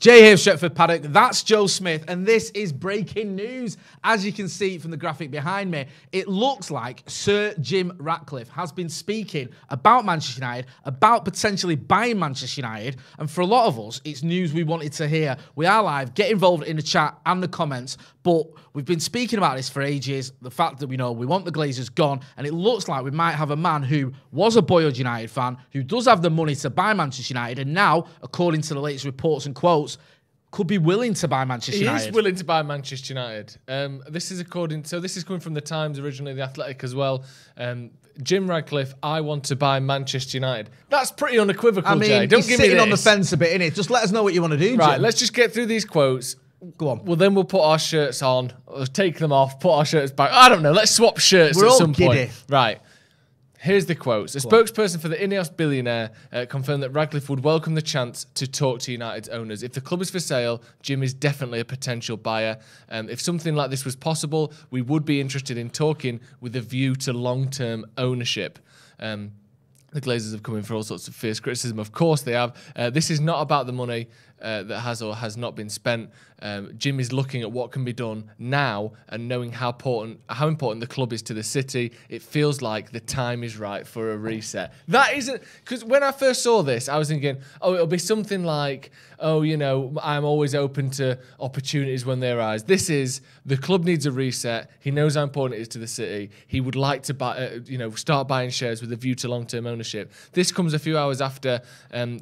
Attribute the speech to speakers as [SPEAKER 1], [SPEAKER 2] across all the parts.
[SPEAKER 1] Jay here, Stretford, Paddock. That's Joe Smith, and this is breaking news. As you can see from the graphic behind me, it looks like Sir Jim Ratcliffe has been speaking about Manchester United, about potentially buying Manchester United, and for a lot of us, it's news we wanted to hear. We are live. Get involved in the chat and the comments, but we've been speaking about this for ages, the fact that we know we want the Glazers gone, and it looks like we might have a man who was a boyhood United fan, who does have the money to buy Manchester United, and now, according to the latest reports and quotes, could be willing to buy Manchester United.
[SPEAKER 2] He is willing to buy Manchester United. This is coming from the Times, originally The Athletic as well. Jim Ratcliffe, I want to buy Manchester United. That's pretty unequivocal, Jay. Don't give me
[SPEAKER 1] sitting
[SPEAKER 2] this.
[SPEAKER 1] on the fence a bit, innit? Just let us know what you want to do,
[SPEAKER 2] Right,
[SPEAKER 1] Jim.
[SPEAKER 2] let's just get through these quotes.
[SPEAKER 1] Go on.
[SPEAKER 2] Well, then we'll put our shirts on, or take them off, put our shirts back. I don't know. Let's swap shirts
[SPEAKER 1] We're
[SPEAKER 2] at
[SPEAKER 1] all
[SPEAKER 2] some
[SPEAKER 1] giddy.
[SPEAKER 2] point. Right. Here's the quotes. A spokesperson for the Ineos billionaire confirmed that Ratcliffe would welcome the chance to talk to United's owners. If the club is for sale, Jim is definitely a potential buyer. If something like this was possible, we would be interested in talking with a view to long-term ownership. The Glazers have come in for all sorts of fierce criticism. Of course they have. This is not about the money that has or has not been spent. Jim is looking at what can be done now and knowing how important the club is to the city. It feels like the time is right for a reset. That isn't... Because when I first saw this, I was thinking, oh, it'll be something like, oh, you know, I'm always open to opportunities when they arise. This is, the club needs a reset. He knows how important it is to the city. He would like to buy, start buying shares with a view to long-term ownership. This comes a few hours after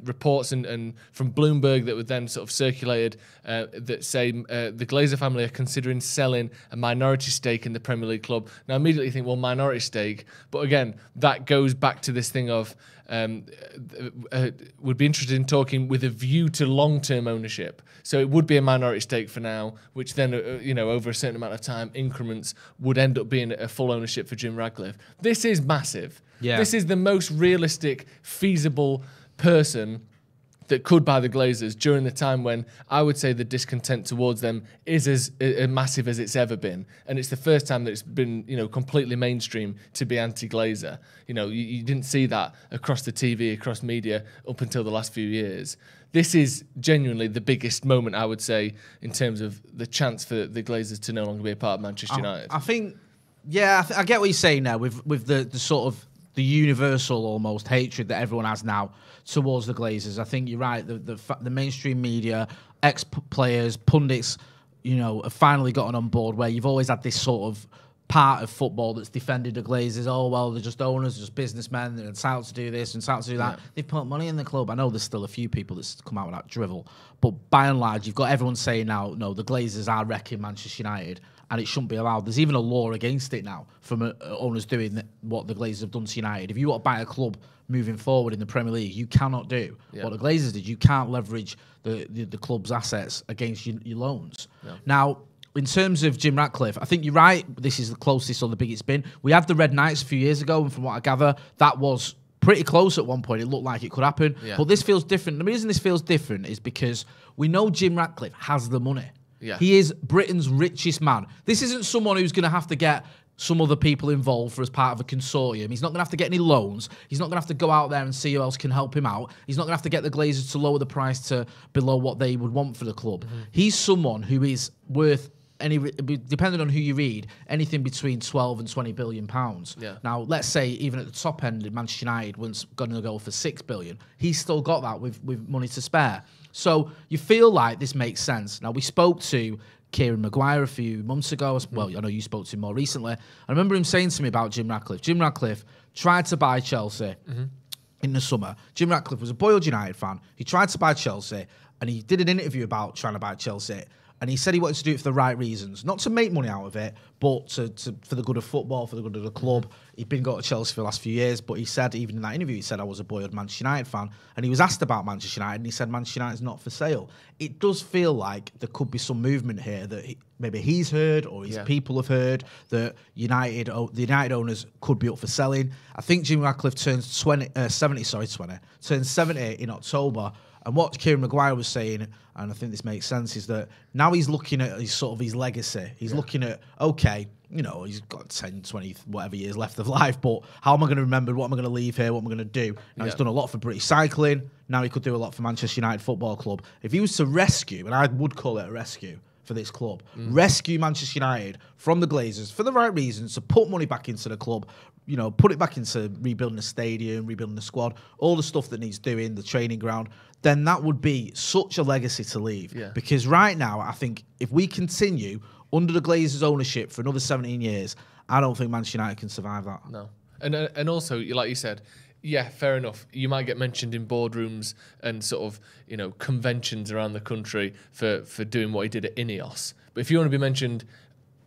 [SPEAKER 2] reports and from Bloomberg that were then sort of circulated that say the Glazer family are considering selling a minority stake in the Premier League club. Now, I immediately think, well, minority stake. But again, that goes back to this thing of would be interested in talking with a view to long-term ownership. So it would be a minority stake for now, which then, over a certain amount of time, increments would end up being a full ownership for Jim Ratcliffe. This is massive. Yeah. This is the most realistic, feasible person that could buy the Glazers during the time when I would say the discontent towards them is as massive as it's ever been. And it's the first time that it's been, completely mainstream to be anti-Glazer. You didn't see that across the TV, across media up until the last few years. This is genuinely the biggest moment, I would say, in terms of the chance for the Glazers to no longer be a part of Manchester United.
[SPEAKER 1] I think, I get what you're saying now with the sort of the universal almost hatred that everyone has now towards the Glazers. I think you're right. The mainstream media, ex-players, pundits, have finally gotten on board where you've always had this sort of part of football that's defended the Glazers. Oh, well, they're just owners, they're just businessmen, they're entitled to do this, entitled to do that. Yeah. They've put money in the club. I know there's still a few people that's come out with that drivel, but by and large, you've got everyone saying now, no, the Glazers are wrecking Manchester United, and it shouldn't be allowed. There's even a law against it now from owners doing what the Glazers have done to United. If you want to buy a club moving forward in the Premier League, you cannot do what the Glazers did. You can't leverage the club's assets against your loans. Yeah. Now, in terms of Jim Ratcliffe, I think you're right. This is the closest or the biggest it's been. We had the Red Knights a few years ago, and from what I gather, that was pretty close at one point. It looked like it could happen. Yeah. But this feels different. The reason this feels different is because we know Jim Ratcliffe has the money. Yeah. He is Britain's richest man. This isn't someone who's going to have to get some other people involved for as part of a consortium. He's not going to have to get any loans. He's not going to have to go out there and see who else can help him out. He's not going to have to get the Glazers to lower the price to below what they would want for the club. Mm-hmm. He's someone who is worth, depending on who you read, anything between 12 and 20 billion pounds. Yeah. Now, let's say even at the top end, Manchester United was going to go for 6 billion. He's still got that with money to spare. So you feel like this makes sense. Now, we spoke to Kieran Maguire a few months ago. Well, I know you spoke to him more recently. I remember him saying to me about Jim Ratcliffe. Jim Ratcliffe tried to buy Chelsea in the summer. Jim Ratcliffe was a boyhood United fan. He tried to buy Chelsea, and he did an interview about trying to buy Chelsea. And he said he wanted to do it for the right reasons. Not to make money out of it, but for the good of football, for the good of the club. He'd been going to Chelsea for the last few years, but he said, even in that interview, he said, I was a boyhood Manchester United fan. And he was asked about Manchester United, and he said, Manchester United's not for sale. It does feel like there could be some movement here that maybe he's heard or his people have heard that the United owners could be up for selling. I think Jim Ratcliffe turns 70 in October. And what Kieran Maguire was saying, and I think this makes sense, is that now he's looking at his legacy. He's looking at, okay, he's got 10, 20, whatever years left of life, but how am I going to remember? What am I going to leave here? What am I going to do? Now, he's done a lot for British cycling. Now he could do a lot for Manchester United Football Club. If he was to rescue, and I would call it a rescue for this club, rescue Manchester United from the Glazers for the right reasons, to put money back into the club, put it back into rebuilding the stadium, rebuilding the squad, all the stuff that needs doing, the training ground, then that would be such a legacy to leave. Yeah. Because right now, I think if we continue under the Glazers' ownership for another 17 years, I don't think Manchester United can survive that.
[SPEAKER 2] No. And also, like you said, yeah, fair enough. You might get mentioned in boardrooms and sort of, conventions around the country for doing what he did at Ineos. But if you want to be mentioned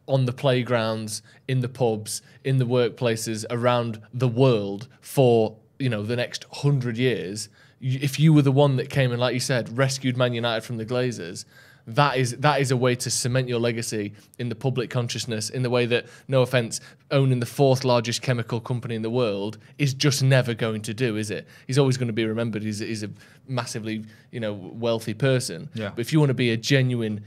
[SPEAKER 2] on the playgrounds, in the pubs, in the workplaces around the world for, the next 100 years, if you were the one that came and, like you said, rescued Man United from the Glazers, that is a way to cement your legacy in the public consciousness in the way that, no offence, owning the 4th largest chemical company in the world is just never going to do, is it? He's always going to be remembered. He's a massively, wealthy person. Yeah. But if you want to be a genuine,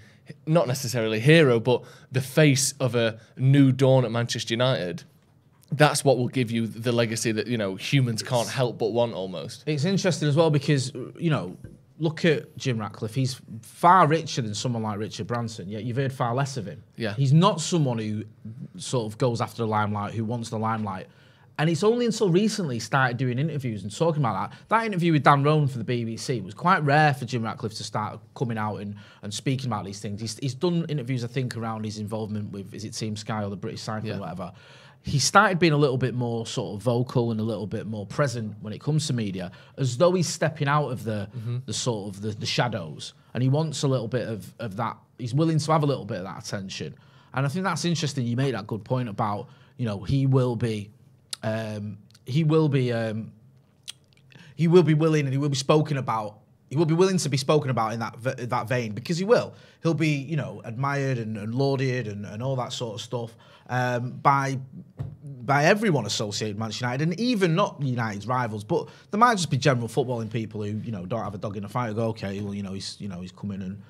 [SPEAKER 2] not necessarily hero, but the face of a new dawn at Manchester United, that's what will give you the legacy that, humans can't help but want almost.
[SPEAKER 1] It's interesting as well because, look at Jim Ratcliffe. He's far richer than someone like Richard Branson, yet you've heard far less of him. Yeah. He's not someone who sort of goes after the limelight, who wants the limelight. And it's only until recently he started doing interviews and talking about that. That interview with Dan Roan for the BBC was quite rare for Jim Ratcliffe to start coming out and speaking about these things. He's done interviews, I think, around his involvement with, is it Team Sky or the British Cycling or whatever. He started being a little bit more sort of vocal and a little bit more present when it comes to media, as though he's stepping out of the sort of the shadows, and he wants a little bit of that. He's willing to have a little bit of that attention, and I think that's interesting. You made that good point about he will be willing and he will be spoken about. He will be willing to be spoken about in that vein because he will. He'll be admired and lauded and all that sort of stuff by everyone associated with Manchester United, and even not United's rivals, but there might just be general footballing people who don't have a dog in the fight and go, okay, well he's come in and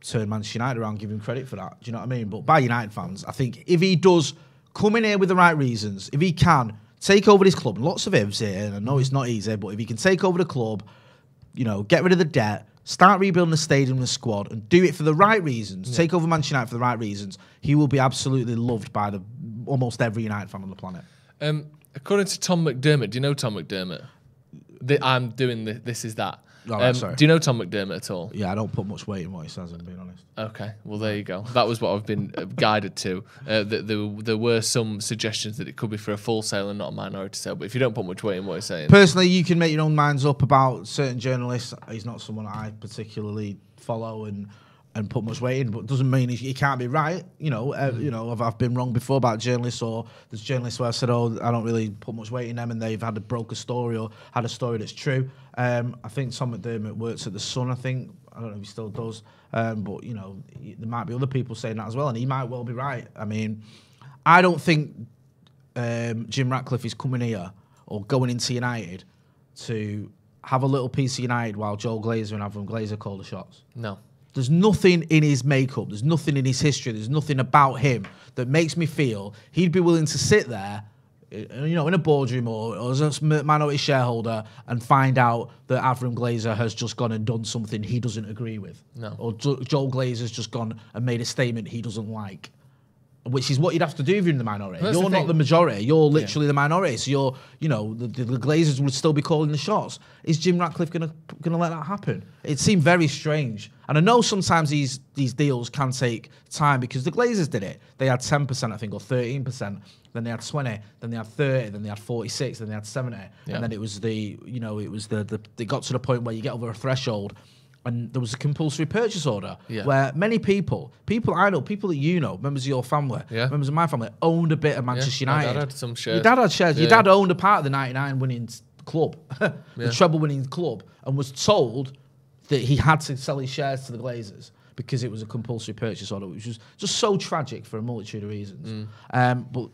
[SPEAKER 1] turned Manchester United around, give him credit for that. Do you know what I mean? But by United fans, I think if he does come in here with the right reasons, if he can take over this club, and lots of ifs here, and I know it's not easy, but if he can take over the club, get rid of the debt, start rebuilding the stadium and the squad, and do it for the right reasons, take over Manchester United for the right reasons, he will be absolutely loved by almost every United fan on the planet.
[SPEAKER 2] According to Tom McDermott, do you know Tom McDermott? I'm doing this is that.
[SPEAKER 1] Oh, sorry.
[SPEAKER 2] Do you know Tom McDermott at all?
[SPEAKER 1] Yeah, I don't put much weight in what he says, I'm being honest.
[SPEAKER 2] Okay, well, there you go. That was what I've been guided to. There were some suggestions that it could be for a full sale and not a minority sale, but if you don't put much weight in what he's saying...
[SPEAKER 1] Personally, you can make your own minds up about certain journalists. He's not someone I particularly follow and put much weight in, but it doesn't mean he can't be right. I've been wrong before about journalists, or there's journalists where I said, I don't really put much weight in them, and they've had a broke story or had a story that's true. I think Tom McDermott works at The Sun, I don't know if he still does, but there might be other people saying that as well, and he might well be right. I mean, I don't think Jim Ratcliffe is coming here or going into United to have a little piece of United while Joel Glazer and Avram Glazer call the shots.
[SPEAKER 2] No.
[SPEAKER 1] There's nothing in his makeup, there's nothing in his history, there's nothing about him that makes me feel he'd be willing to sit there, in a boardroom or as a minority shareholder and find out that Avram Glazer has just gone and done something he doesn't agree with. No. Or Joel Glazer's just gone and made a statement he doesn't like. Which is what you'd have to do if you're in the minority. You're not the majority. You're literally the minority. So you're, the Glazers would still be calling the shots. Is Jim Ratcliffe gonna let that happen? It seemed very strange. And I know sometimes these deals can take time because the Glazers did it. They had 10%, I think, or 13%. Then they had 20. Then they had 30. Then they had 46. Then they had 70. Yeah. And then it was they got to the point where you get over a threshold. And there was a compulsory purchase order where many people I know, people that members of your family, members of my family, owned a bit of Manchester United.
[SPEAKER 2] My dad had some shares.
[SPEAKER 1] Your dad had shares. Yeah. Your dad owned a part of the 99 winning club, the treble winning club, and was told that he had to sell his shares to the Glazers because it was a compulsory purchase order, which was just so tragic for a multitude of reasons. But,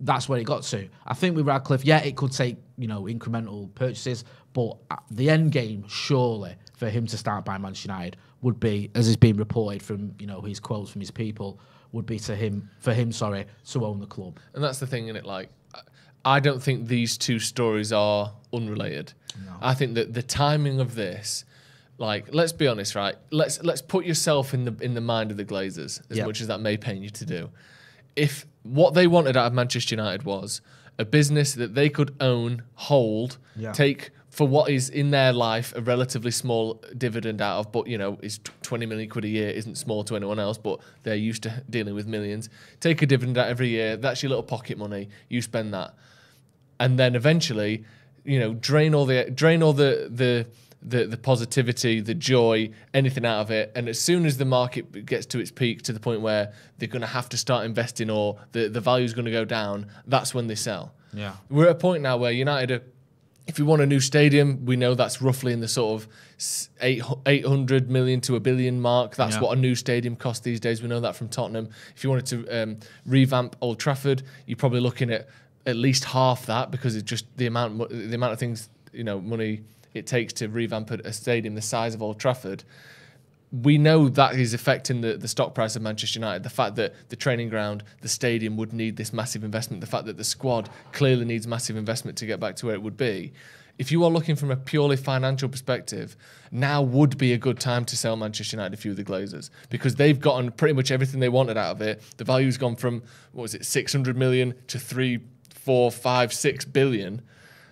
[SPEAKER 1] that's where it got to. I think with Radcliffe, it could take, incremental purchases, but the end game, surely, for him to start by Manchester United would be, as has been reported from, his quotes from his people, would be for him to own the club.
[SPEAKER 2] And that's the thing, isn't it? Like, I don't think these two stories are unrelated.
[SPEAKER 1] No.
[SPEAKER 2] I think that the timing of this, like, let's be honest, right? Let's put yourself in the mind of the Glazers, as much as that may pain you to do. If what they wanted out of Manchester United was a business that they could own, hold, take for what is in their life a relatively small dividend out of, but is 20 million quid a year isn't small to anyone else, but they're used to dealing with millions. Take a dividend out every year. That's your little pocket money. You spend that, and then eventually, drain all the positivity, the joy, anything out of it. And as soon as the market gets to its peak, to the point where they're going to have to start investing, or the value is going to go down, that's when they sell.
[SPEAKER 1] Yeah,
[SPEAKER 2] we're at a point now where United, if we want a new stadium, we know that's roughly in the sort of 800 million to $1 billion mark. That's what a new stadium costs these days. We know that from Tottenham. If you wanted to revamp Old Trafford, you're probably looking at least half that, because it's just the amount of things, money it takes to revamp a stadium the size of Old Trafford. We know that is affecting the stock price of Manchester United. The fact that the training ground, the stadium would need this massive investment. The fact that the squad clearly needs massive investment to get back to where it would be. If you are looking from a purely financial perspective, now would be a good time to sell Manchester United if you were the Glazers, because they've gotten pretty much everything they wanted out of it. The value's gone from, 600 million to 3, 4, 5, 6 billion.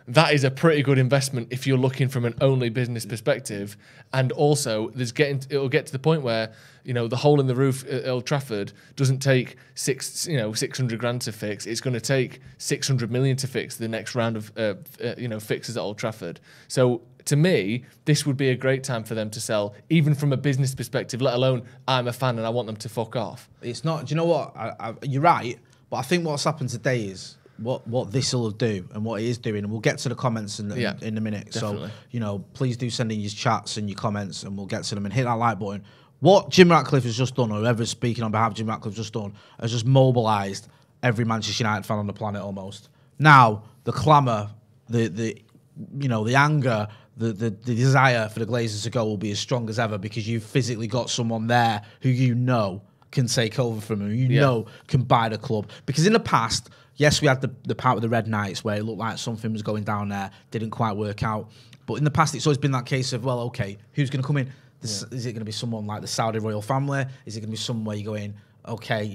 [SPEAKER 2] That is a pretty good investment if you're looking from an only business perspective. And also, it'll get to the point where, the hole in the roof at Old Trafford doesn't take 600 grand to fix. It's going to take 600 million to fix the next round of fixes at Old Trafford. So to me, this would be a great time for them to sell, even from a business perspective, let alone I'm a fan and I want them to fuck off.
[SPEAKER 1] It's not, do you know what? You're right, but I think what's happened today is what this will do and what it is doing, and we'll get to the comments in a minute.
[SPEAKER 2] Definitely.
[SPEAKER 1] So, please do send in your chats and your comments, and we'll get to them, and hit that like button. What Jim Ratcliffe has just done, or whoever's speaking on behalf of Jim Ratcliffe just done, has just mobilised every Manchester United fan on the planet almost. Now, the clamour, the anger, the desire for the Glazers to go will be as strong as ever, because you've physically got someone there who can take over from him, can buy the club. Because in the past, yes, we had the part with the Red Knights where it looked like something was going down there, didn't quite work out. But in the past, it's always been that case of, well, okay, who's going to come in? Is it going to be someone like the Saudi royal family? Is it going to be somewhere you're going, okay,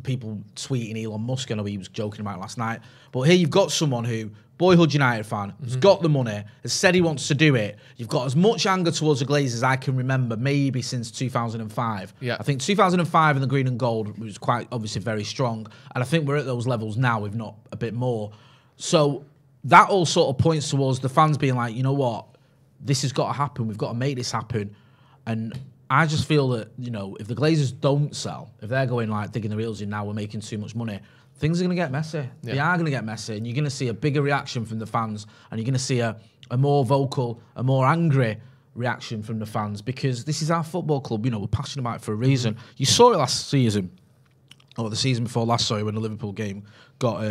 [SPEAKER 1] people tweeting Elon Musk, I know he was joking about it last night. But here you've got someone who, boyhood United fan, has got the money, has said he wants to do it. You've got as much anger towards the Glazers as I can remember, maybe since 2005.
[SPEAKER 2] Yeah.
[SPEAKER 1] I think 2005 in the green and gold was quite obviously very strong. And I think we're at those levels now, if not a bit more. So that all sort of points towards the fans being like, you know what? This has got to happen. We've got to make this happen. And I just feel that, if the Glazers don't sell, if they're going like digging their heels in now, we're making too much money, things are going to get messy. Yeah. They are going to get messy, and you're going to see a bigger reaction from the fans, and you're going to see a more vocal, a more angry reaction from the fans, because this is our football club. We're passionate about it for a reason. You saw it last season, or the season before last, sorry, when the Liverpool game got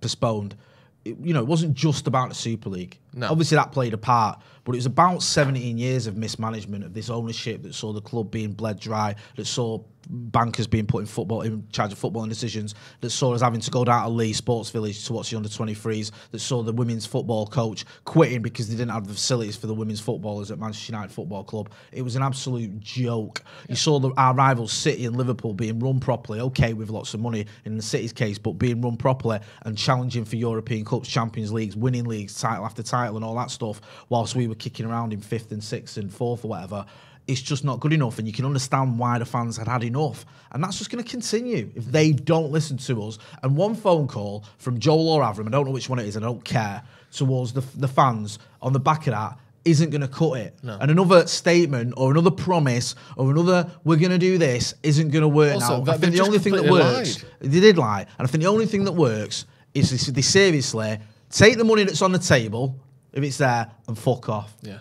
[SPEAKER 1] postponed. It wasn't just about the Super League.
[SPEAKER 2] No.
[SPEAKER 1] Obviously, that played a part, but it was about 17 years of mismanagement of this ownership that saw the club being bled dry, that saw bankers being put in charge of footballing decisions, that saw us having to go down to Lee Sports Village to watch the under-23s, that saw the women's football coach quitting because they didn't have the facilities for the women's footballers at Manchester United Football Club. It was an absolute joke. Yeah. You saw our rivals City and Liverpool being run properly, okay, with lots of money in the City's case, but being run properly and challenging for European Cups, Champions Leagues, winning leagues, title after title and all that stuff, whilst we were kicking around in 5th and 6th and 4th or whatever. It's just not good enough, and you can understand why the fans had enough. And that's just going to continue if they don't listen to us. And one phone call from Joel or Avram, I don't know which one it is, I don't care, towards the fans on the back of that isn't going to cut it. No. And another statement or another promise or another "we're going to do this" isn't going to work
[SPEAKER 2] also,
[SPEAKER 1] now. I think the only thing that works, they did lie, and I think the only thing that works is they seriously take the money that's on the table, if it's there, and fuck off.
[SPEAKER 2] Yeah.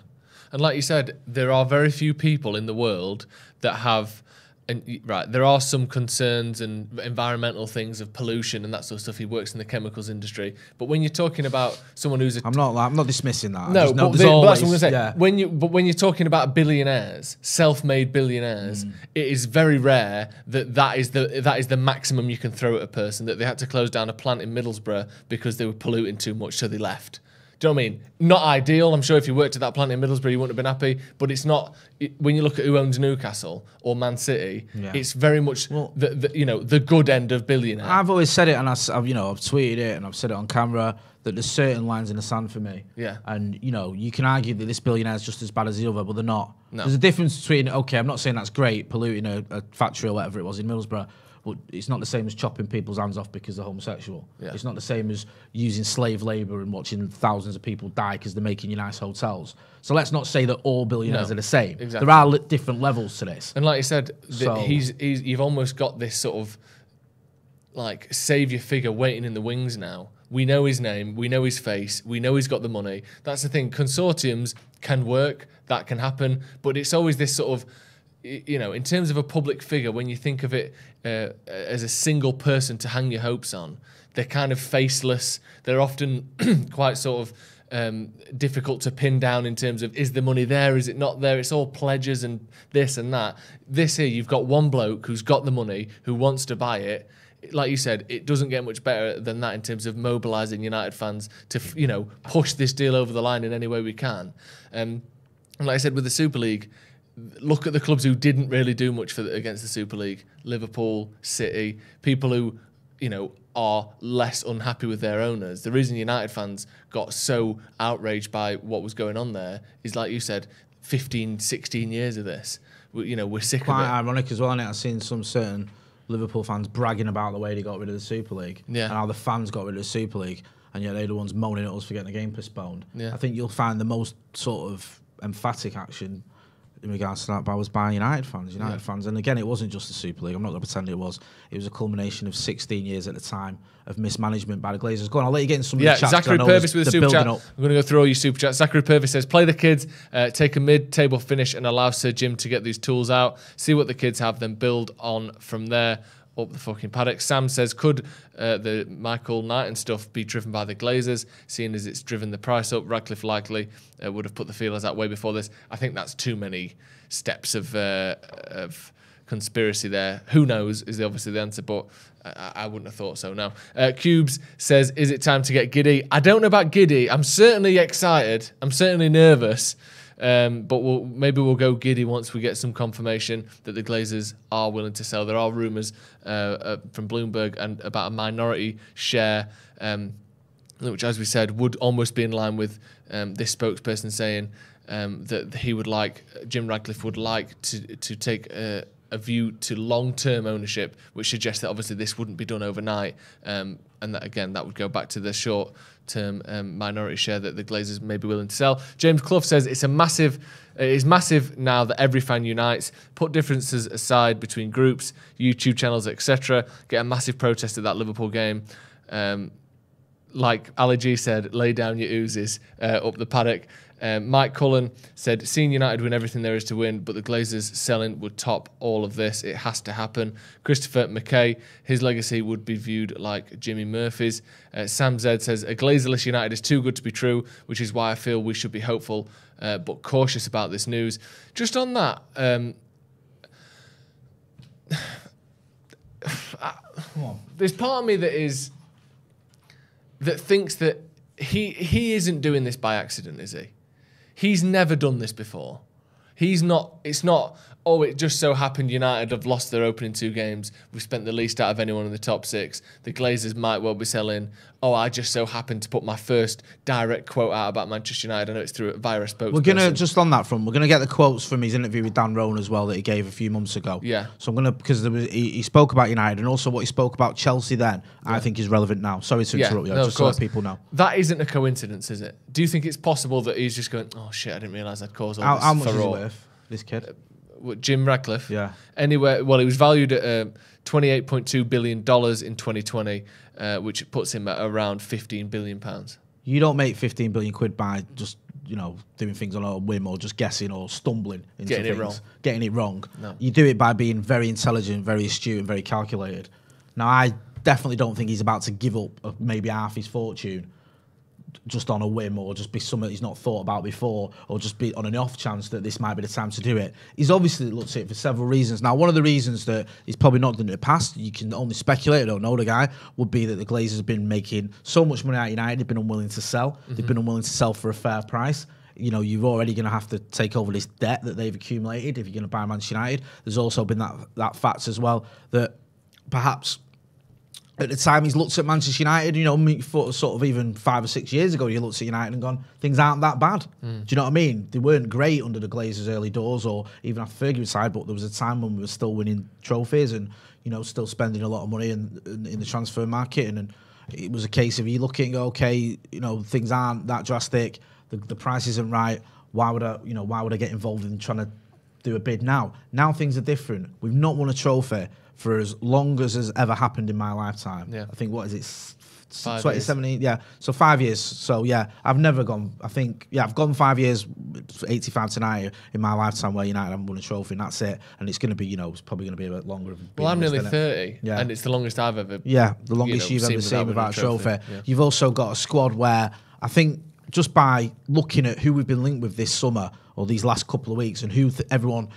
[SPEAKER 2] And like you said, there are very few people in the world that have right, there are some concerns and environmental things of pollution and that sort of stuff. He works in the chemicals industry, but when you're talking about someone who's
[SPEAKER 1] I'm not dismissing that.
[SPEAKER 2] No, but that's what I'm going to say.
[SPEAKER 1] Yeah.
[SPEAKER 2] When you're talking about billionaires, self-made billionaires, it is very rare that is the maximum you can throw at a person. That they had to close down a plant in Middlesbrough because they were polluting too much, so they left. Do you know what I mean? Not ideal. I'm sure if you worked at that plant in Middlesbrough, you wouldn't have been happy. But it's not. When you look at who owns Newcastle or Man City, it's very much the good end of billionaire.
[SPEAKER 1] I've always said it, and I've tweeted it, and I've said it on camera that there's certain lines in the sand for me.
[SPEAKER 2] Yeah.
[SPEAKER 1] And you can argue that this billionaire is just as bad as the other, but they're not.
[SPEAKER 2] No.
[SPEAKER 1] There's a difference between I'm not saying that's great, polluting a factory or whatever it was in Middlesbrough. But it's not the same as chopping people's hands off because they're homosexual. Yeah. It's not the same as using slave labour and watching thousands of people die because they're making you nice hotels. So let's not say that all billionaires are the same. Exactly. There are different levels to this.
[SPEAKER 2] And like you said, you've almost got this sort of like saviour figure waiting in the wings now. We know his name, we know his face, we know he's got the money. That's the thing. Consortiums can work, that can happen, but it's always this sort of, in terms of a public figure, when you think of it as a single person to hang your hopes on, they're kind of faceless. They're often quite sort of difficult to pin down in terms of, is the money there, is it not there? It's all pledges and this and that. This here, you've got one bloke who's got the money, who wants to buy it. Like you said, it doesn't get much better than that in terms of mobilising United fans to, push this deal over the line in any way we can. And like I said, with the Super League, look at the clubs who didn't really do much against the Super League. Liverpool, City, people who, are less unhappy with their owners. The reason United fans got so outraged by what was going on there is, like you said, 15, 16 years of this. We're sick of it.
[SPEAKER 1] Quite ironic as well, isn't it? I've seen some certain Liverpool fans bragging about the way they got rid of the Super League and how the fans got rid of the Super League, and yet they're the ones moaning at us for getting the game postponed. I think you'll find the most sort of emphatic action in regards to that was by United fans. And again, it wasn't just the Super League. I'm not going to pretend it was. It was a culmination of 16 years at the time of mismanagement by the Glazers. Go on, I'll let you get in some of the chats.
[SPEAKER 2] Zachary Purvis with a super chat. I'm going to go through all your super chats. Zachary Purvis says, play the kids, take a mid-table finish and allow Sir Jim to get these tools out, see what the kids have, then build on from there. Up the fucking paddock. Sam says, could the Michael Knighton stuff be driven by the Glazers, seeing as it's driven the price up? Ratcliffe likely would have put the feelers out way before this. I think that's too many steps of conspiracy there. Who knows is obviously the answer, but I wouldn't have thought so, no. Cubes says, is it time to get giddy? I don't know about giddy. I'm certainly excited. I'm certainly nervous. But maybe we'll go giddy once we get some confirmation that the Glazers are willing to sell. There are rumours from Bloomberg and about a minority share, which, as we said, would almost be in line with this spokesperson saying that Jim Ratcliffe would like to take a view to long-term ownership, which suggests that obviously this wouldn't be done overnight, and that again that would go back to the short-term minority share that the Glazers may be willing to sell. James Clough says it is massive now that every fan unites. Put differences aside between groups, YouTube channels, etc. Get a massive protest at that Liverpool game. Like Ali G said, lay down your oozes up the paddock. Mike Cullen said, seeing United win everything there is to win, but the Glazers selling would top all of this. It has to happen. Christopher McKay, his legacy would be viewed like Jimmy Murphy's. Sam Z says, a Glazerless United is too good to be true, which is why I feel we should be hopeful but cautious about this news. Just on that, there's part of me that thinks that he isn't doing this by accident, is he? He's never done this before. It's not, it just so happened United have lost their opening 2 games. We've spent the least out of anyone in the top 6. The Glazers might well be selling. I just so happened to put my first direct quote out about Manchester United. I know it's via a spokesperson.
[SPEAKER 1] We're going to, just on that front, we're going to get the quotes from his interview with Dan Rowan as well that he gave a few months ago.
[SPEAKER 2] Yeah.
[SPEAKER 1] So I'm going to, because he spoke about United and also what he spoke about Chelsea then, I think is relevant now. Sorry to interrupt you, just to let people know.
[SPEAKER 2] That isn't a coincidence, is it? Do you think it's possible that he's just going, oh shit, I didn't realise I'd caused all this
[SPEAKER 1] How much is he worth, this kid?
[SPEAKER 2] Jim Ratcliffe?
[SPEAKER 1] Yeah.
[SPEAKER 2] Anyway, well, he was valued at $28.2 billion in 2020, which puts him at around £15 billion.
[SPEAKER 1] You don't make 15 billion quid by just doing things on a whim or just guessing or stumbling into getting it wrong.
[SPEAKER 2] No.
[SPEAKER 1] You do it by being very intelligent, very astute, and very calculated. Now, I definitely don't think he's about to give up maybe half his fortune just on a whim, or just be something he's not thought about before, or just be on an off chance that this might be the time to do it. He's obviously looked at it for several reasons. Now, one of the reasons that he's probably not done it in the past, you can only speculate, I don't know the guy, would be that the Glazers have been making so much money out of United, they've been unwilling to sell. Mm-hmm. They've been unwilling to sell for a fair price. You're already going to have to take over this debt that they've accumulated if you're going to buy Manchester United. There's also been that fact as well that perhaps at the time he's looked at Manchester United, sort of even 5 or 6 years ago, you looked at United and gone, things aren't that bad. Do you know what I mean? They weren't great under the Glazers' early doors or even after Fergie's side, but there was a time when we were still winning trophies and, still spending a lot of money in the transfer market. And it was a case of you looking and go, okay, things aren't that drastic. The price isn't right. Why would I get involved in trying to do a bid now? Now things are different. We've not won a trophy for as long as has ever happened in my lifetime.
[SPEAKER 2] Yeah.
[SPEAKER 1] I think, what is it,
[SPEAKER 2] 2017?
[SPEAKER 1] Yeah, so 5 years. So yeah, I've never gone. I've gone 5 years, 85 to 90 in my lifetime where United haven't won a trophy, and that's it. And it's going to be, it's probably going to be a bit longer.
[SPEAKER 2] Well, I'm nearly 30, and it's the longest I've ever.
[SPEAKER 1] Yeah, the longest you've ever seen without a trophy.
[SPEAKER 2] Yeah.
[SPEAKER 1] You've also got a squad where I think just by looking at who we've been linked with this summer or these last couple of weeks, and who everyone,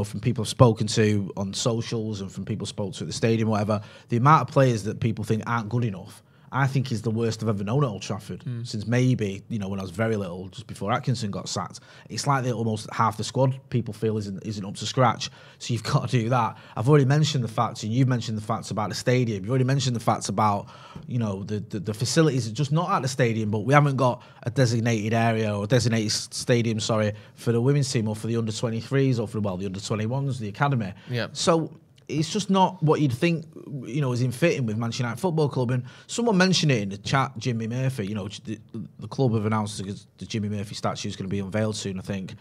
[SPEAKER 1] from people I've spoken to on socials and from people spoke to at the stadium, whatever, the amount of players that people think aren't good enough, I think is the worst I've ever known at Old Trafford since maybe, when I was very little, just before Atkinson got sacked. It's like that almost half the squad people feel isn't up to scratch. So you've got to do that. I've already mentioned the facts, and you've mentioned the facts about the stadium. You've already mentioned the facts about, the facilities are just not at the stadium, but we haven't got a designated area or designated stadium, for the women's team or for the under-23s or for, the under-21s, the academy.
[SPEAKER 2] Yeah.
[SPEAKER 1] So it's just not what you'd think, is in fitting with Manchester United Football Club. And someone mentioned it in the chat, Jimmy Murphy. The club have announced the Jimmy Murphy statue is going to be unveiled soon, I think.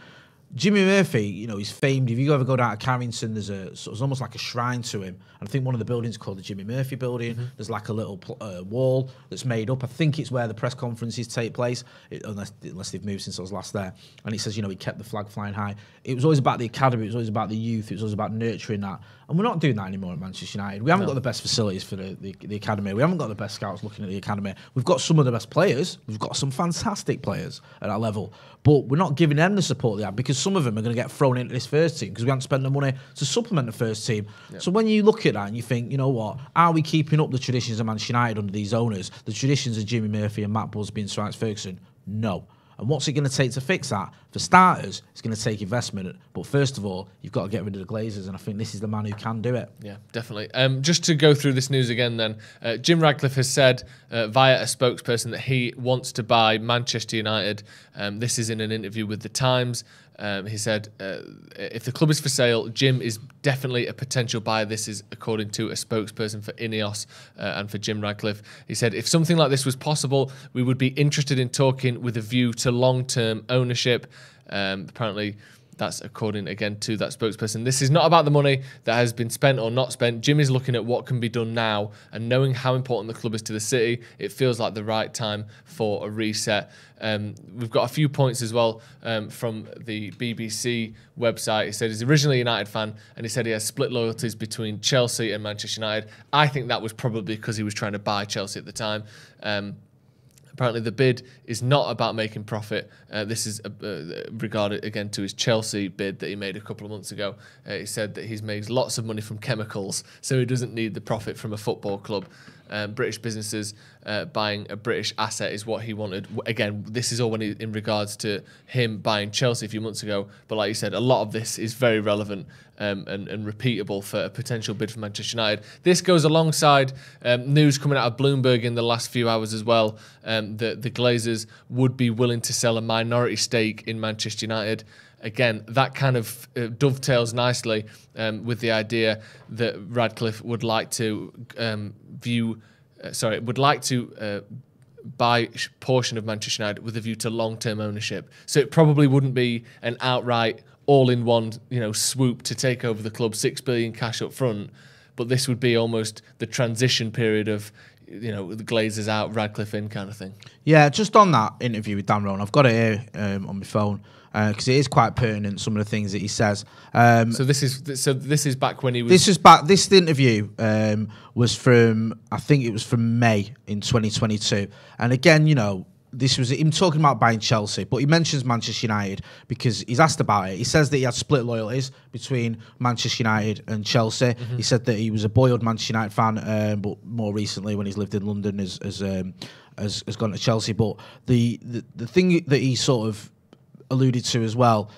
[SPEAKER 1] Jimmy Murphy, he's famed. If you ever go down to Carrington, there's almost like a shrine to him. And I think one of the buildings called the Jimmy Murphy building. Mm-hmm. There's like a little wall that's made up. I think it's where the press conferences take place, unless they've moved since I was last there. And it says, he kept the flag flying high. It was always about the academy. It was always about the youth. It was always about nurturing that. And we're not doing that anymore at Manchester United. We haven't got the best facilities for the academy. We haven't got the best scouts looking at the academy. We've got some of the best players. We've got some fantastic players at that level. But we're not giving them the support they have, because some of them are going to get thrown into this first team because we haven't spent the money to supplement the first team. Yep. So when you look at that and you think, what, are we keeping up the traditions of Manchester United under these owners, the traditions of Jimmy Murphy and Matt Busby and Sir Alex Ferguson? No. And what's it going to take to fix that? For starters, it's going to take investment. But first of all, you've got to get rid of the Glazers, and I think this is the man who can do it.
[SPEAKER 2] Yeah, definitely. Just to go through this news again then, Jim Ratcliffe has said via a spokesperson that he wants to buy Manchester United. This is in an interview with The Times. He said, if the club is for sale, Jim is definitely a potential buyer. This is according to a spokesperson for Ineos and for Jim Ratcliffe. He said, if something like this was possible, we would be interested in talking with a view to long-term ownership. Apparently, that's according, again, to that spokesperson. This is not about the money that has been spent or not spent. Jim is looking at what can be done now, and knowing how important the club is to the city, it feels like the right time for a reset. We've got a few points as well from the BBC website. He said he's originally a United fan, and he said he has split loyalties between Chelsea and Manchester United. I think that was probably because he was trying to buy Chelsea at the time. Apparently, the bid is not about making profit. This is regarded, again, to his Chelsea bid that he made a couple of months ago. He said that he's made lots of money from chemicals, so he doesn't need the profit from a football club. British businesses buying a British asset is what he wanted. Again, this is all in regards to him buying Chelsea a few months ago. But like you said, a lot of this is very relevant and repeatable for a potential bid for Manchester United. This goes alongside news coming out of Bloomberg in the last few hours as well, that the Glazers would be willing to sell a minority stake in Manchester United. Again, that kind of dovetails nicely with the idea that Ratcliffe would like to buy a portion of Manchester United with a view to long-term ownership. So it probably wouldn't be an outright all-in-one, swoop to take over the club, $6 billion cash up front. But this would be almost the transition period of the Glazers out, Radcliffe in kind of thing.
[SPEAKER 1] Yeah, just on that interview with Dan Rowan, I've got it here on my phone because it is quite pertinent. Some of the things that he says.
[SPEAKER 2] So this is back when he was.
[SPEAKER 1] This interview was from, I think it was from May in 2022, and again, this was him talking about buying Chelsea, but he mentions Manchester United because he's asked about it. He says that he had split loyalties between Manchester United and Chelsea. Mm-hmm. He said that he was a boyhood Manchester United fan, but more recently, when he's lived in London, has gone to Chelsea. But the thing that he sort of alluded to as well,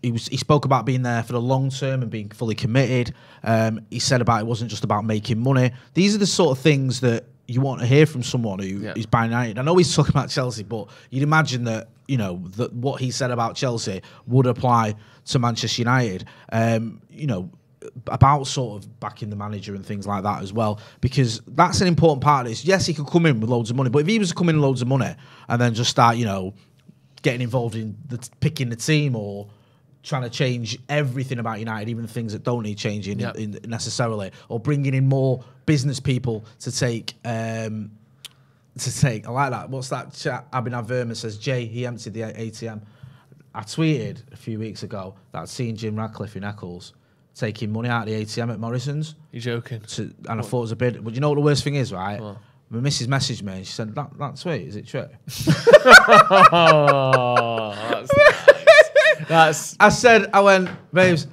[SPEAKER 1] he spoke about being there for the long term and being fully committed. He said about it wasn't just about making money. These are the sort of things that you want to hear from someone who is buying United. I know he's talking about Chelsea, but you'd imagine that that what he said about Chelsea would apply to Manchester United. About sort of backing the manager and things like that as well, because that's an important part of this. Yes, he could come in with loads of money, but if he was to come in with loads of money and then just start, getting involved in picking the team or trying to change everything about United, even the things that don't need changing necessarily, or bringing in more business people to take. I like that. What's that chat? Abhinav Verma says, Jay, he emptied the ATM. I tweeted a few weeks ago that I'd seen Jim Ratcliffe in Eccles taking money out of the ATM at Morrison's.
[SPEAKER 2] You're joking.
[SPEAKER 1] I thought it was a bit. But you know what the worst thing is, right? What? My missus messaged me and she said, that's sweet, is it true?
[SPEAKER 2] Oh, that's nice.
[SPEAKER 1] I went, babes,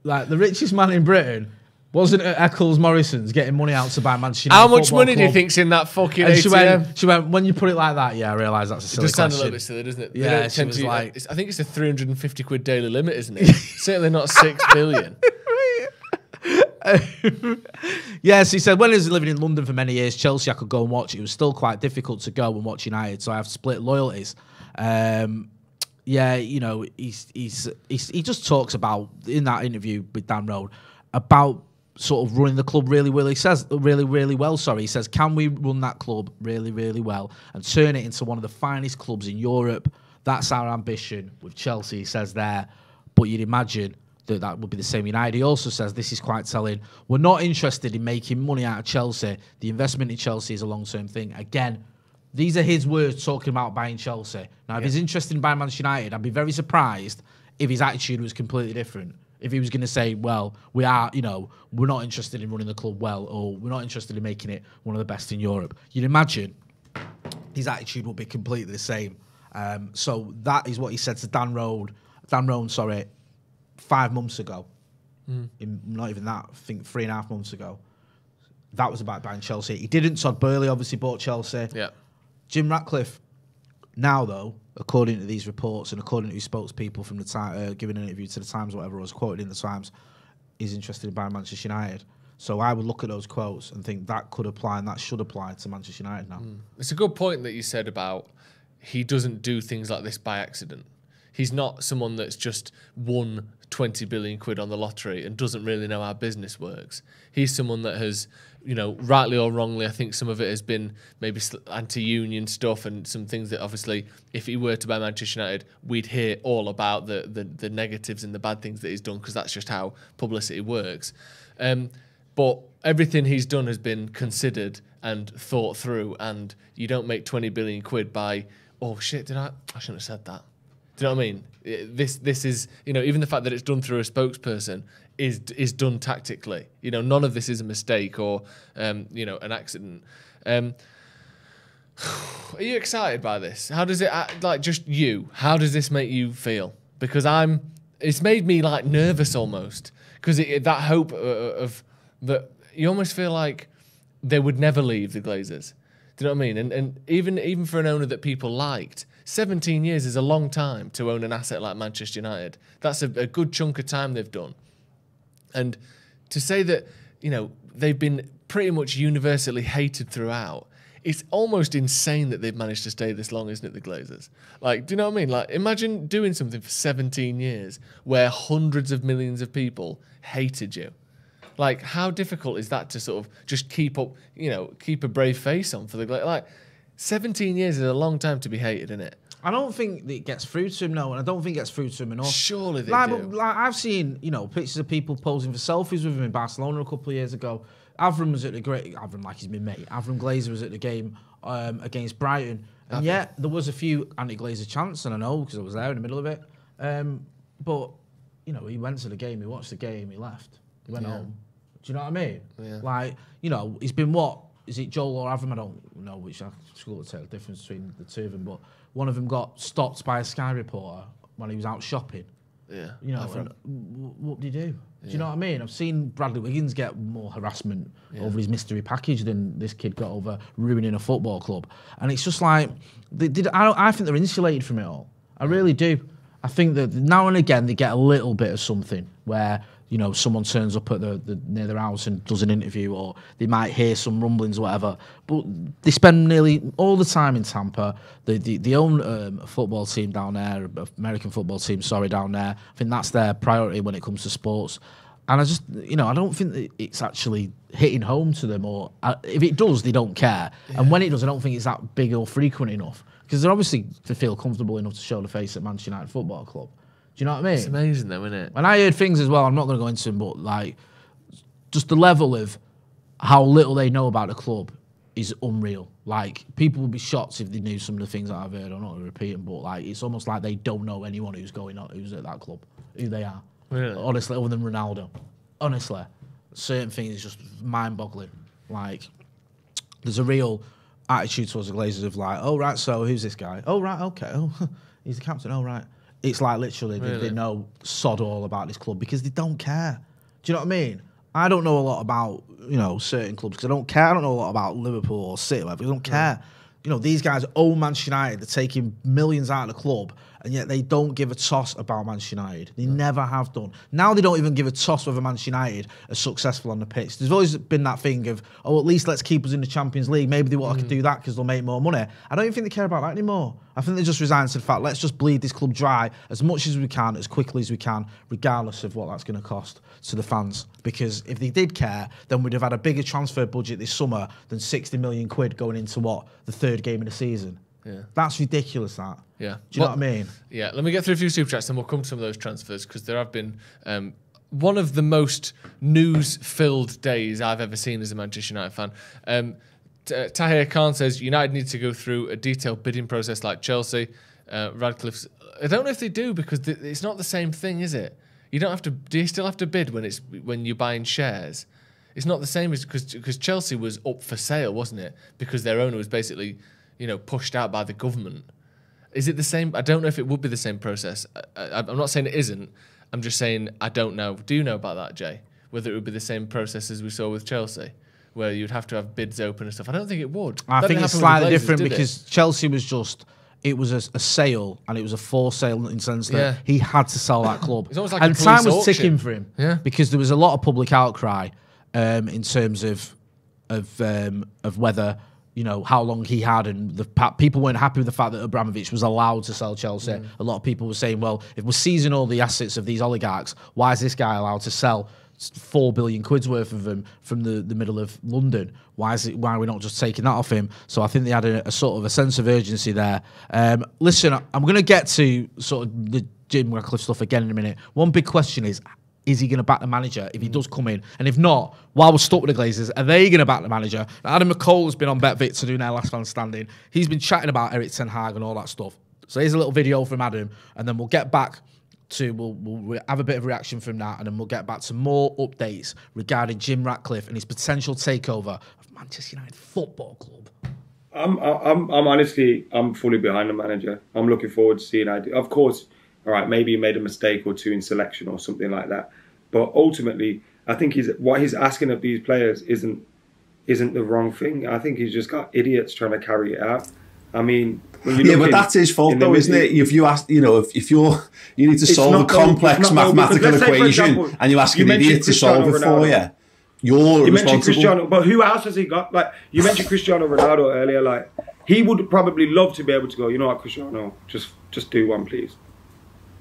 [SPEAKER 1] like the richest man in Britain wasn't at Eccles Morrison's getting money out to buy Manchester United.
[SPEAKER 2] How much money do you think's in that fucking ATM?
[SPEAKER 1] She went, when you put it like that, I realise that's a silly question.
[SPEAKER 2] It does sound a little bit silly, doesn't it?
[SPEAKER 1] Yeah, she was like...
[SPEAKER 2] I think it's a 350 quid daily limit, isn't it? Certainly not 6 billion.
[SPEAKER 1] Yes, he said, when he was living in London for many years, Chelsea I could go and watch. It was still quite difficult to go and watch United, so I have split loyalties. He just talks about, in that interview with Dan Rowan, about sort of running the club really well. He says really well. He says, can we run that club really, really well and turn it into one of the finest clubs in Europe? That's our ambition with Chelsea, he says there. But you'd imagine that would be the same United. He also says, this is quite telling, we're not interested in making money out of Chelsea. The investment in Chelsea is a long-term thing. Again, these are his words talking about buying Chelsea. Now, if he's interested in buying Manchester United, I'd be very surprised if his attitude was completely different. If he was going to say, well, we're not interested in running the club well, or we're not interested in making it one of the best in Europe, you'd imagine his attitude would be completely the same. So that is what he said to Dan Rowan, 5 months ago. Not even that, I think 3.5 months ago. That was about buying Chelsea. He didn't. Todd Burley obviously bought Chelsea.
[SPEAKER 2] Yeah.
[SPEAKER 1] Jim Ratcliffe, now though, according to these reports and according to his spokespeople from the time, giving an interview to the Times, or whatever was quoted in the Times, is interested in buying Manchester United. So I would look at those quotes and think that could apply and that should apply to Manchester United now.
[SPEAKER 2] It's a good point that you said about he doesn't do things like this by accident. He's not someone that's just won 20 billion quid on the lottery and doesn't really know how business works. He's someone that has, rightly or wrongly, I think some of it has been maybe anti-union stuff and some things that obviously, if he were to buy Manchester United, we'd hear all about the negatives and the bad things that he's done, because that's just how publicity works. But everything he's done has been considered and thought through, and you don't make 20 billion quid by, oh shit, I shouldn't have said that. Do you know what I mean? This is, even the fact that it's done through a spokesperson is done tactically. None of this is a mistake or, an accident. Are you excited by this? How does it, just you, how does this make you feel? Because it's made me nervous almost, because that hope of that, you almost feel like they would never leave the Glazers. Do you know what I mean? And even for an owner that people liked, 17 years is a long time to own an asset like Manchester United. That's a good chunk of time they've done. And to say that, they've been pretty much universally hated throughout, it's almost insane that they've managed to stay this long, isn't it, the Glazers? Do you know what I mean? Imagine doing something for 17 years where hundreds of millions of people hated you. How difficult is that to sort of just keep up, keep a brave face on for the Glazers? 17 years is a long time to be hated, isn't it?
[SPEAKER 1] I don't think it gets through to him, no, and I don't think it gets through to him enough.
[SPEAKER 2] Surely they do.
[SPEAKER 1] I've seen, pictures of people posing for selfies with him in Barcelona a couple of years ago. Avram was at the Avram, like he's been mate. Avram Glazer was at the game against Brighton, and yeah, there was a few anti-Glazer chants, and I know because I was there in the middle of it. But you know, he went to the game, he watched the game, he left, he went home. Do you know what I mean? Yeah. Like, you know, he's been what? Is it Joel or Avram? I don't know which. I struggle to tell the difference between the two of them, but one of them got stopped by a Sky reporter when he was out shopping. Yeah. You know, what did he do? Do you know what I mean? I've seen Bradley Wiggins get more harassment over his mystery package than this kid got over ruining a football club. And it's just like, I think they're insulated from it all. I really do. I think that now and again they get a little bit of something where, you know, someone turns up at near their house and does an interview, or they might hear some rumblings or whatever. But they spend nearly all the time in Tampa. They own a football team down there, American football team, down there. I think that's their priority when it comes to sports. And I just, you know, I don't think that it's actually hitting home to them, or if it does, they don't care. Yeah. And when it does, I don't think it's that big or frequent enough, because they're obviously to feel comfortable enough to show the face at Manchester United Football Club. Do you know what I mean?
[SPEAKER 2] It's amazing though, isn't it?
[SPEAKER 1] And I heard things as well, I'm not going to go into them, but like, just the level of how little they know about the club is unreal. Like, people would be shocked if they knew some of the things that I've heard. I'm not going to repeat them, but like, it's almost like they don't know anyone who's at that club, who they are. Really? Honestly, other than Ronaldo. Honestly. Certain things is just mind-boggling. Like, there's a real attitude towards the Glazers of like, oh, right, so who's this guy? Oh, right, okay. Oh, he's the captain. Oh, right. It's like literally they know sod all about this club because they don't care. Do you know what I mean? I don't know a lot about, you know, certain clubs because I don't care. I don't know a lot about Liverpool or City. Like, I don't care. You know, these guys own Manchester United. They're taking millions out of the club, and yet they don't give a toss about Manchester United. They never have done. Now they don't even give a toss whether Manchester United are successful on the pitch. There's always been that thing of, oh, at least let's keep us in the Champions League. Maybe they want to do that because they'll make more money. I don't even think they care about that anymore. I think they just resigned to the fact, let's just bleed this club dry as much as we can, as quickly as we can, regardless of what that's going to cost to the fans. Because if they did care, then we'd have had a bigger transfer budget this summer than 60 million quid going into the third game of the season. Yeah. That's ridiculous, that.
[SPEAKER 2] Yeah.
[SPEAKER 1] Do you know what I mean?
[SPEAKER 2] Yeah, let me get through a few super chats and we'll come to some of those transfers, because there have been one of the most news-filled days I've ever seen as a Manchester United fan. Tahir Khan says United need to go through a detailed bidding process like Chelsea. Radcliffe's, I don't know if they do, because it's not the same thing, is it? You don't have to. Do you still have to bid when you're buying shares? It's not the same as because Chelsea was up for sale, wasn't it? Because their owner was basically, you know, pushed out by the government. Is it the same? I don't know if it would be the same process. I'm not saying it isn't. I'm just saying I don't know. Do you know about that, Jay? Whether it would be the same process as we saw with Chelsea, where you'd have to have bids open and stuff. I don't think it would.
[SPEAKER 1] I think it's slightly different because Chelsea was just, it was a sale, and it was a for sale in the sense that he had to sell that club.
[SPEAKER 2] It's almost like
[SPEAKER 1] and
[SPEAKER 2] a
[SPEAKER 1] time was
[SPEAKER 2] auction.
[SPEAKER 1] ticking for him because there was a lot of public outcry in terms of whether, you know, how long he had, and people weren't happy with the fact that Abramovich was allowed to sell Chelsea. A lot of people were saying, well, if we're seizing all the assets of these oligarchs, why is this guy allowed to sell 4 billion quid's worth of them from the middle of London? Why are we not just taking that off him? So I think they had a sort of a sense of urgency there. Listen, I'm going to get to sort of the Jim Ratcliffe stuff again in a minute. One big question is he going to back the manager if he does come in? And if not, while we're stuck with the Glazers, are they going to back the manager? Adam McCall has been on BetVictor doing their last man standing. He's been chatting about Erik ten Hag and all that stuff. So here's a little video from Adam, and then we'll get back to, we'll have a bit of a reaction from that, and then we'll get back to more updates regarding Jim Ratcliffe and his potential takeover of Manchester United Football Club.
[SPEAKER 3] I'm honestly, I'm fully behind the manager. I'm looking forward to seeing. Of course, all right, maybe he made a mistake or two in selection or something like that, but ultimately, I think what he's asking of these players isn't the wrong thing. I think he's just got idiots trying to carry it out. I mean, when you
[SPEAKER 4] but that's his fault, though, isn't it? If you ask, you know, if you need to solve a complex mathematical equation and you ask an idiot to solve it for you, you're responsible.
[SPEAKER 3] Cristiano, but who else has he got? Like, you mentioned Cristiano Ronaldo earlier. Like, he would probably love to be able to go, you know what, Cristiano, just do one, please.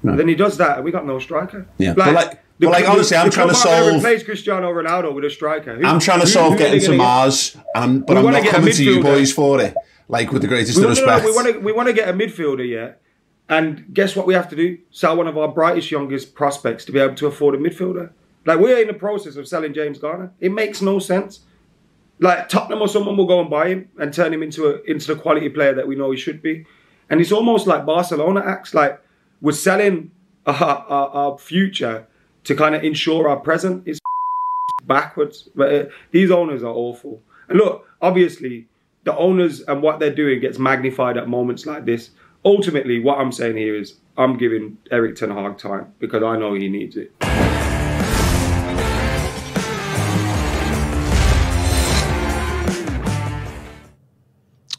[SPEAKER 3] No. And then he does that, and we got no striker.
[SPEAKER 4] Yeah, but honestly, I'm trying to solve.
[SPEAKER 3] Replace Cristiano Ronaldo with a striker.
[SPEAKER 4] I'm trying to solve getting to Mars, but I'm not coming to you boys for it. Like, with the greatest of respect.
[SPEAKER 3] We want to get a midfielder, yeah. And guess what we have to do? Sell one of our brightest, youngest prospects to be able to afford a midfielder. Like, we're in the process of selling James Garner. It makes no sense. Like, Tottenham or someone will go and buy him and turn him into the quality player that we know he should be. And it's almost like Barcelona acts like we're selling our future to kind of ensure our present. It's backwards. But these owners are awful. And look, obviously, the owners and what they're doing gets magnified at moments like this. Ultimately, what I'm saying here is I'm giving Erik ten Hag time because I know he needs it.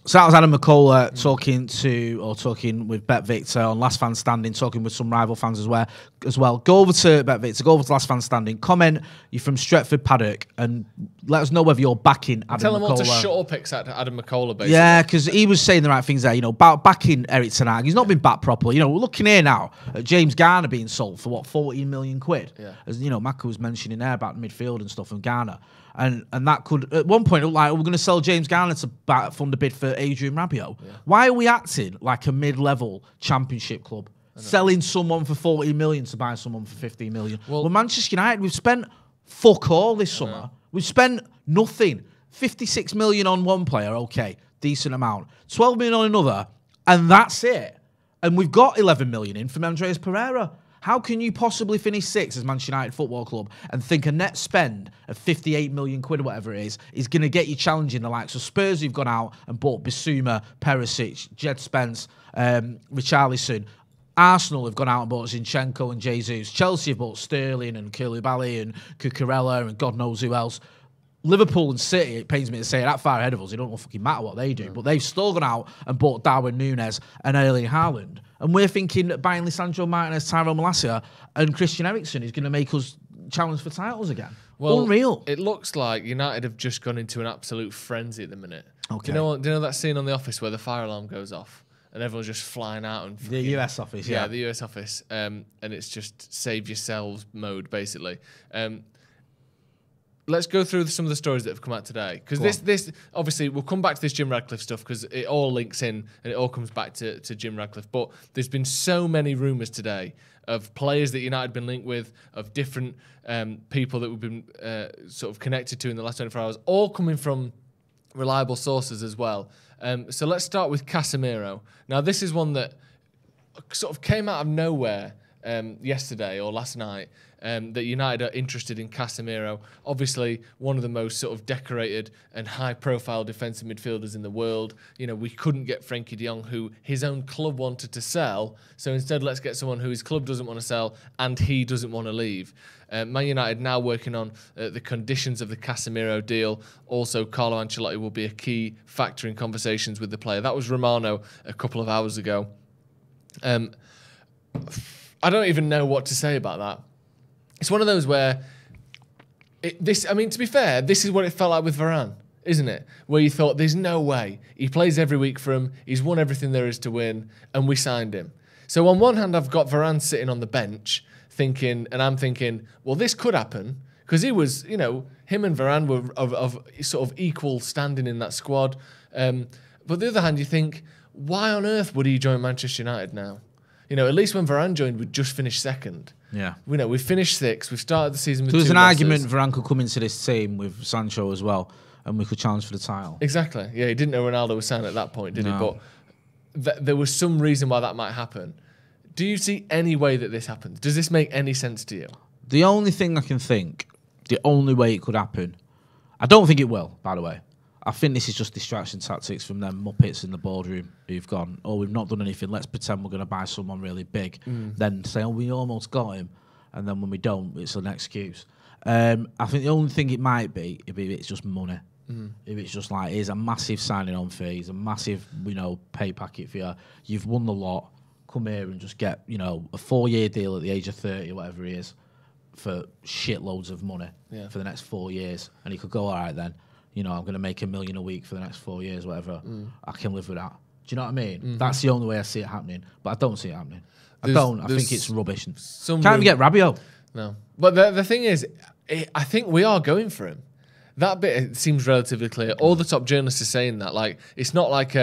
[SPEAKER 1] So that was Adam McCullough talking with BetVictor on Last Fan Standing, talking with some rival fans as well. Go over to BetVictor, go over to Last Fan Standing, comment you're from Stretford, Paddock, and let us know whether you're backing Adam McCullough.
[SPEAKER 2] Tell them all to shut up except Adam McCullough, basically.
[SPEAKER 1] Yeah, because he was saying the right things there, about backing Erik ten Hag. He's not been backed properly. We're looking here now at James Garner being sold for, 14 million quid? Yeah. As, Maka was mentioning there about midfield and stuff and Garner. And that could, at one point, look like we're going to sell James Garner to fund a bid for Adrian Rabiot. Yeah. Why are we acting like a mid-level championship club, selling someone for 40 million to buy someone for 15 million? Well, Manchester United, we've spent fuck all this summer. We've spent nothing. 56 million on one player, okay, decent amount. 12 million on another, and that's it. And we've got 11 million in from Andreas Pereira. How can you possibly finish 6th as Manchester United Football Club and think a net spend of 58 million quid or whatever it is going to get you challenging the likes of Spurs who've gone out and bought Bissouma, Perisic, Jed Spence, Richarlison. Arsenal have gone out and bought Zinchenko and Jesus. Chelsea have bought Sterling and Koulibaly and Cucurella and God knows who else. Liverpool and City, it pains me to say, that far ahead of us. It don't fucking matter what they do. But they've still gone out and bought Darwin Núñez and Erling Haaland. And we're thinking that buying Lisandro Martinez, Tyrone Malacia and Christian Eriksen is going to make us challenge for titles again. Well, unreal.
[SPEAKER 2] It looks like United have just gone into an absolute frenzy at the minute. Okay. Do you know that scene on The Office where the fire alarm goes off and everyone's just flying out? And
[SPEAKER 1] the US office,
[SPEAKER 2] yeah. The US office. And it's just save yourselves mode, basically. Let's go through some of the stories that have come out today. Because this obviously, we'll come back to this Jim Ratcliffe stuff because it all links in and it all comes back to Jim Ratcliffe. But there's been so many rumours today of players that United have been linked with, of different people that we've been sort of connected to in the last 24 hours, all coming from reliable sources as well. So let's start with Casemiro. Now, this is one that sort of came out of nowhere yesterday or last night. That United are interested in Casemiro. Obviously, one of the most sort of decorated and high-profile defensive midfielders in the world. We couldn't get Frenkie de Jong, who his own club wanted to sell. So instead, let's get someone who his club doesn't want to sell and he doesn't want to leave. Man United now working on the conditions of the Casemiro deal. Also, Carlo Ancelotti will be a key factor in conversations with the player. That was Romano a couple of hours ago. I don't even know what to say about that. It's one of those where, to be fair, this is what it felt like with Varane, isn't it? Where you thought, there's no way. He plays every week for him, he's won everything there is to win, and we signed him. So on one hand, I've got Varane sitting on the bench, I'm thinking, well, this could happen, because he was, him and Varane were of sort of equal standing in that squad. But on the other hand, you think, why on earth would he join Manchester United now? At least when Varane joined, we'd just finished second. Yeah. We finished 6th. We started the season with 2
[SPEAKER 1] losses.
[SPEAKER 2] There
[SPEAKER 1] was an argument Varane could come into this team with Sancho as well, and we could challenge for the title.
[SPEAKER 2] Exactly. Yeah, he didn't know Ronaldo was signed at that point, did he? But there was some reason why that might happen. Do you see any way that this happens? Does this make any sense to you?
[SPEAKER 1] The only thing I can think, the only way it could happen, I don't think it will, by the way. I think this is just distraction tactics from them muppets in the boardroom who've gone, oh, we've not done anything, let's pretend we're going to buy someone really big. Then say, oh, we almost got him. And then when we don't, it's an excuse. I think the only thing it might be, if it's just money. If it's just like, here's a massive signing on fee, a massive, pay packet for you. You've won the lot. Come here and just get, a 4-year deal at the age of 30 or whatever he is for shitloads of money for the next 4 years. And he could go, all right then. I'm going to make $1 million a week for the next 4 years, whatever. I can live with that. Do you know what I mean? That's the only way I see it happening. But I don't see it happening. I think it's rubbish. Can't even get Rabiot.
[SPEAKER 2] No. But the thing is, I think we are going for him. That bit seems relatively clear. All the top journalists are saying that. Like, it's not like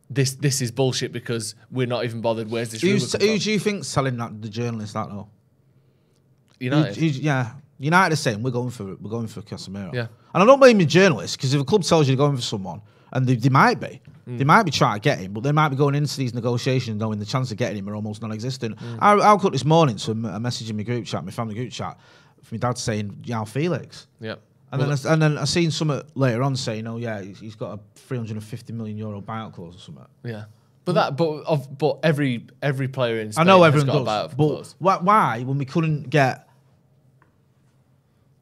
[SPEAKER 2] this is bullshit because we're not even bothered. Where's this rumour?
[SPEAKER 1] Who do you think's telling the journalists that, though?
[SPEAKER 2] United.
[SPEAKER 1] Yeah. United are saying we're going for Casemiro.
[SPEAKER 2] Yeah.
[SPEAKER 1] And I don't blame the journalists, because if a club tells you they're going for someone, and they might be, they might be trying to get him, but they might be going into these negotiations knowing the chance of getting him are almost non-existent. I woke up this morning to a message in my group chat, my family group chat, from my dad saying, João Felix.
[SPEAKER 2] Yeah.
[SPEAKER 1] And then I seen something later on saying, oh yeah, he's got a €350 million buyout clause or something.
[SPEAKER 2] Yeah. But every player in Spain
[SPEAKER 1] I know
[SPEAKER 2] has
[SPEAKER 1] everyone
[SPEAKER 2] got
[SPEAKER 1] does,
[SPEAKER 2] a buyout clause.
[SPEAKER 1] but why, when we couldn't get,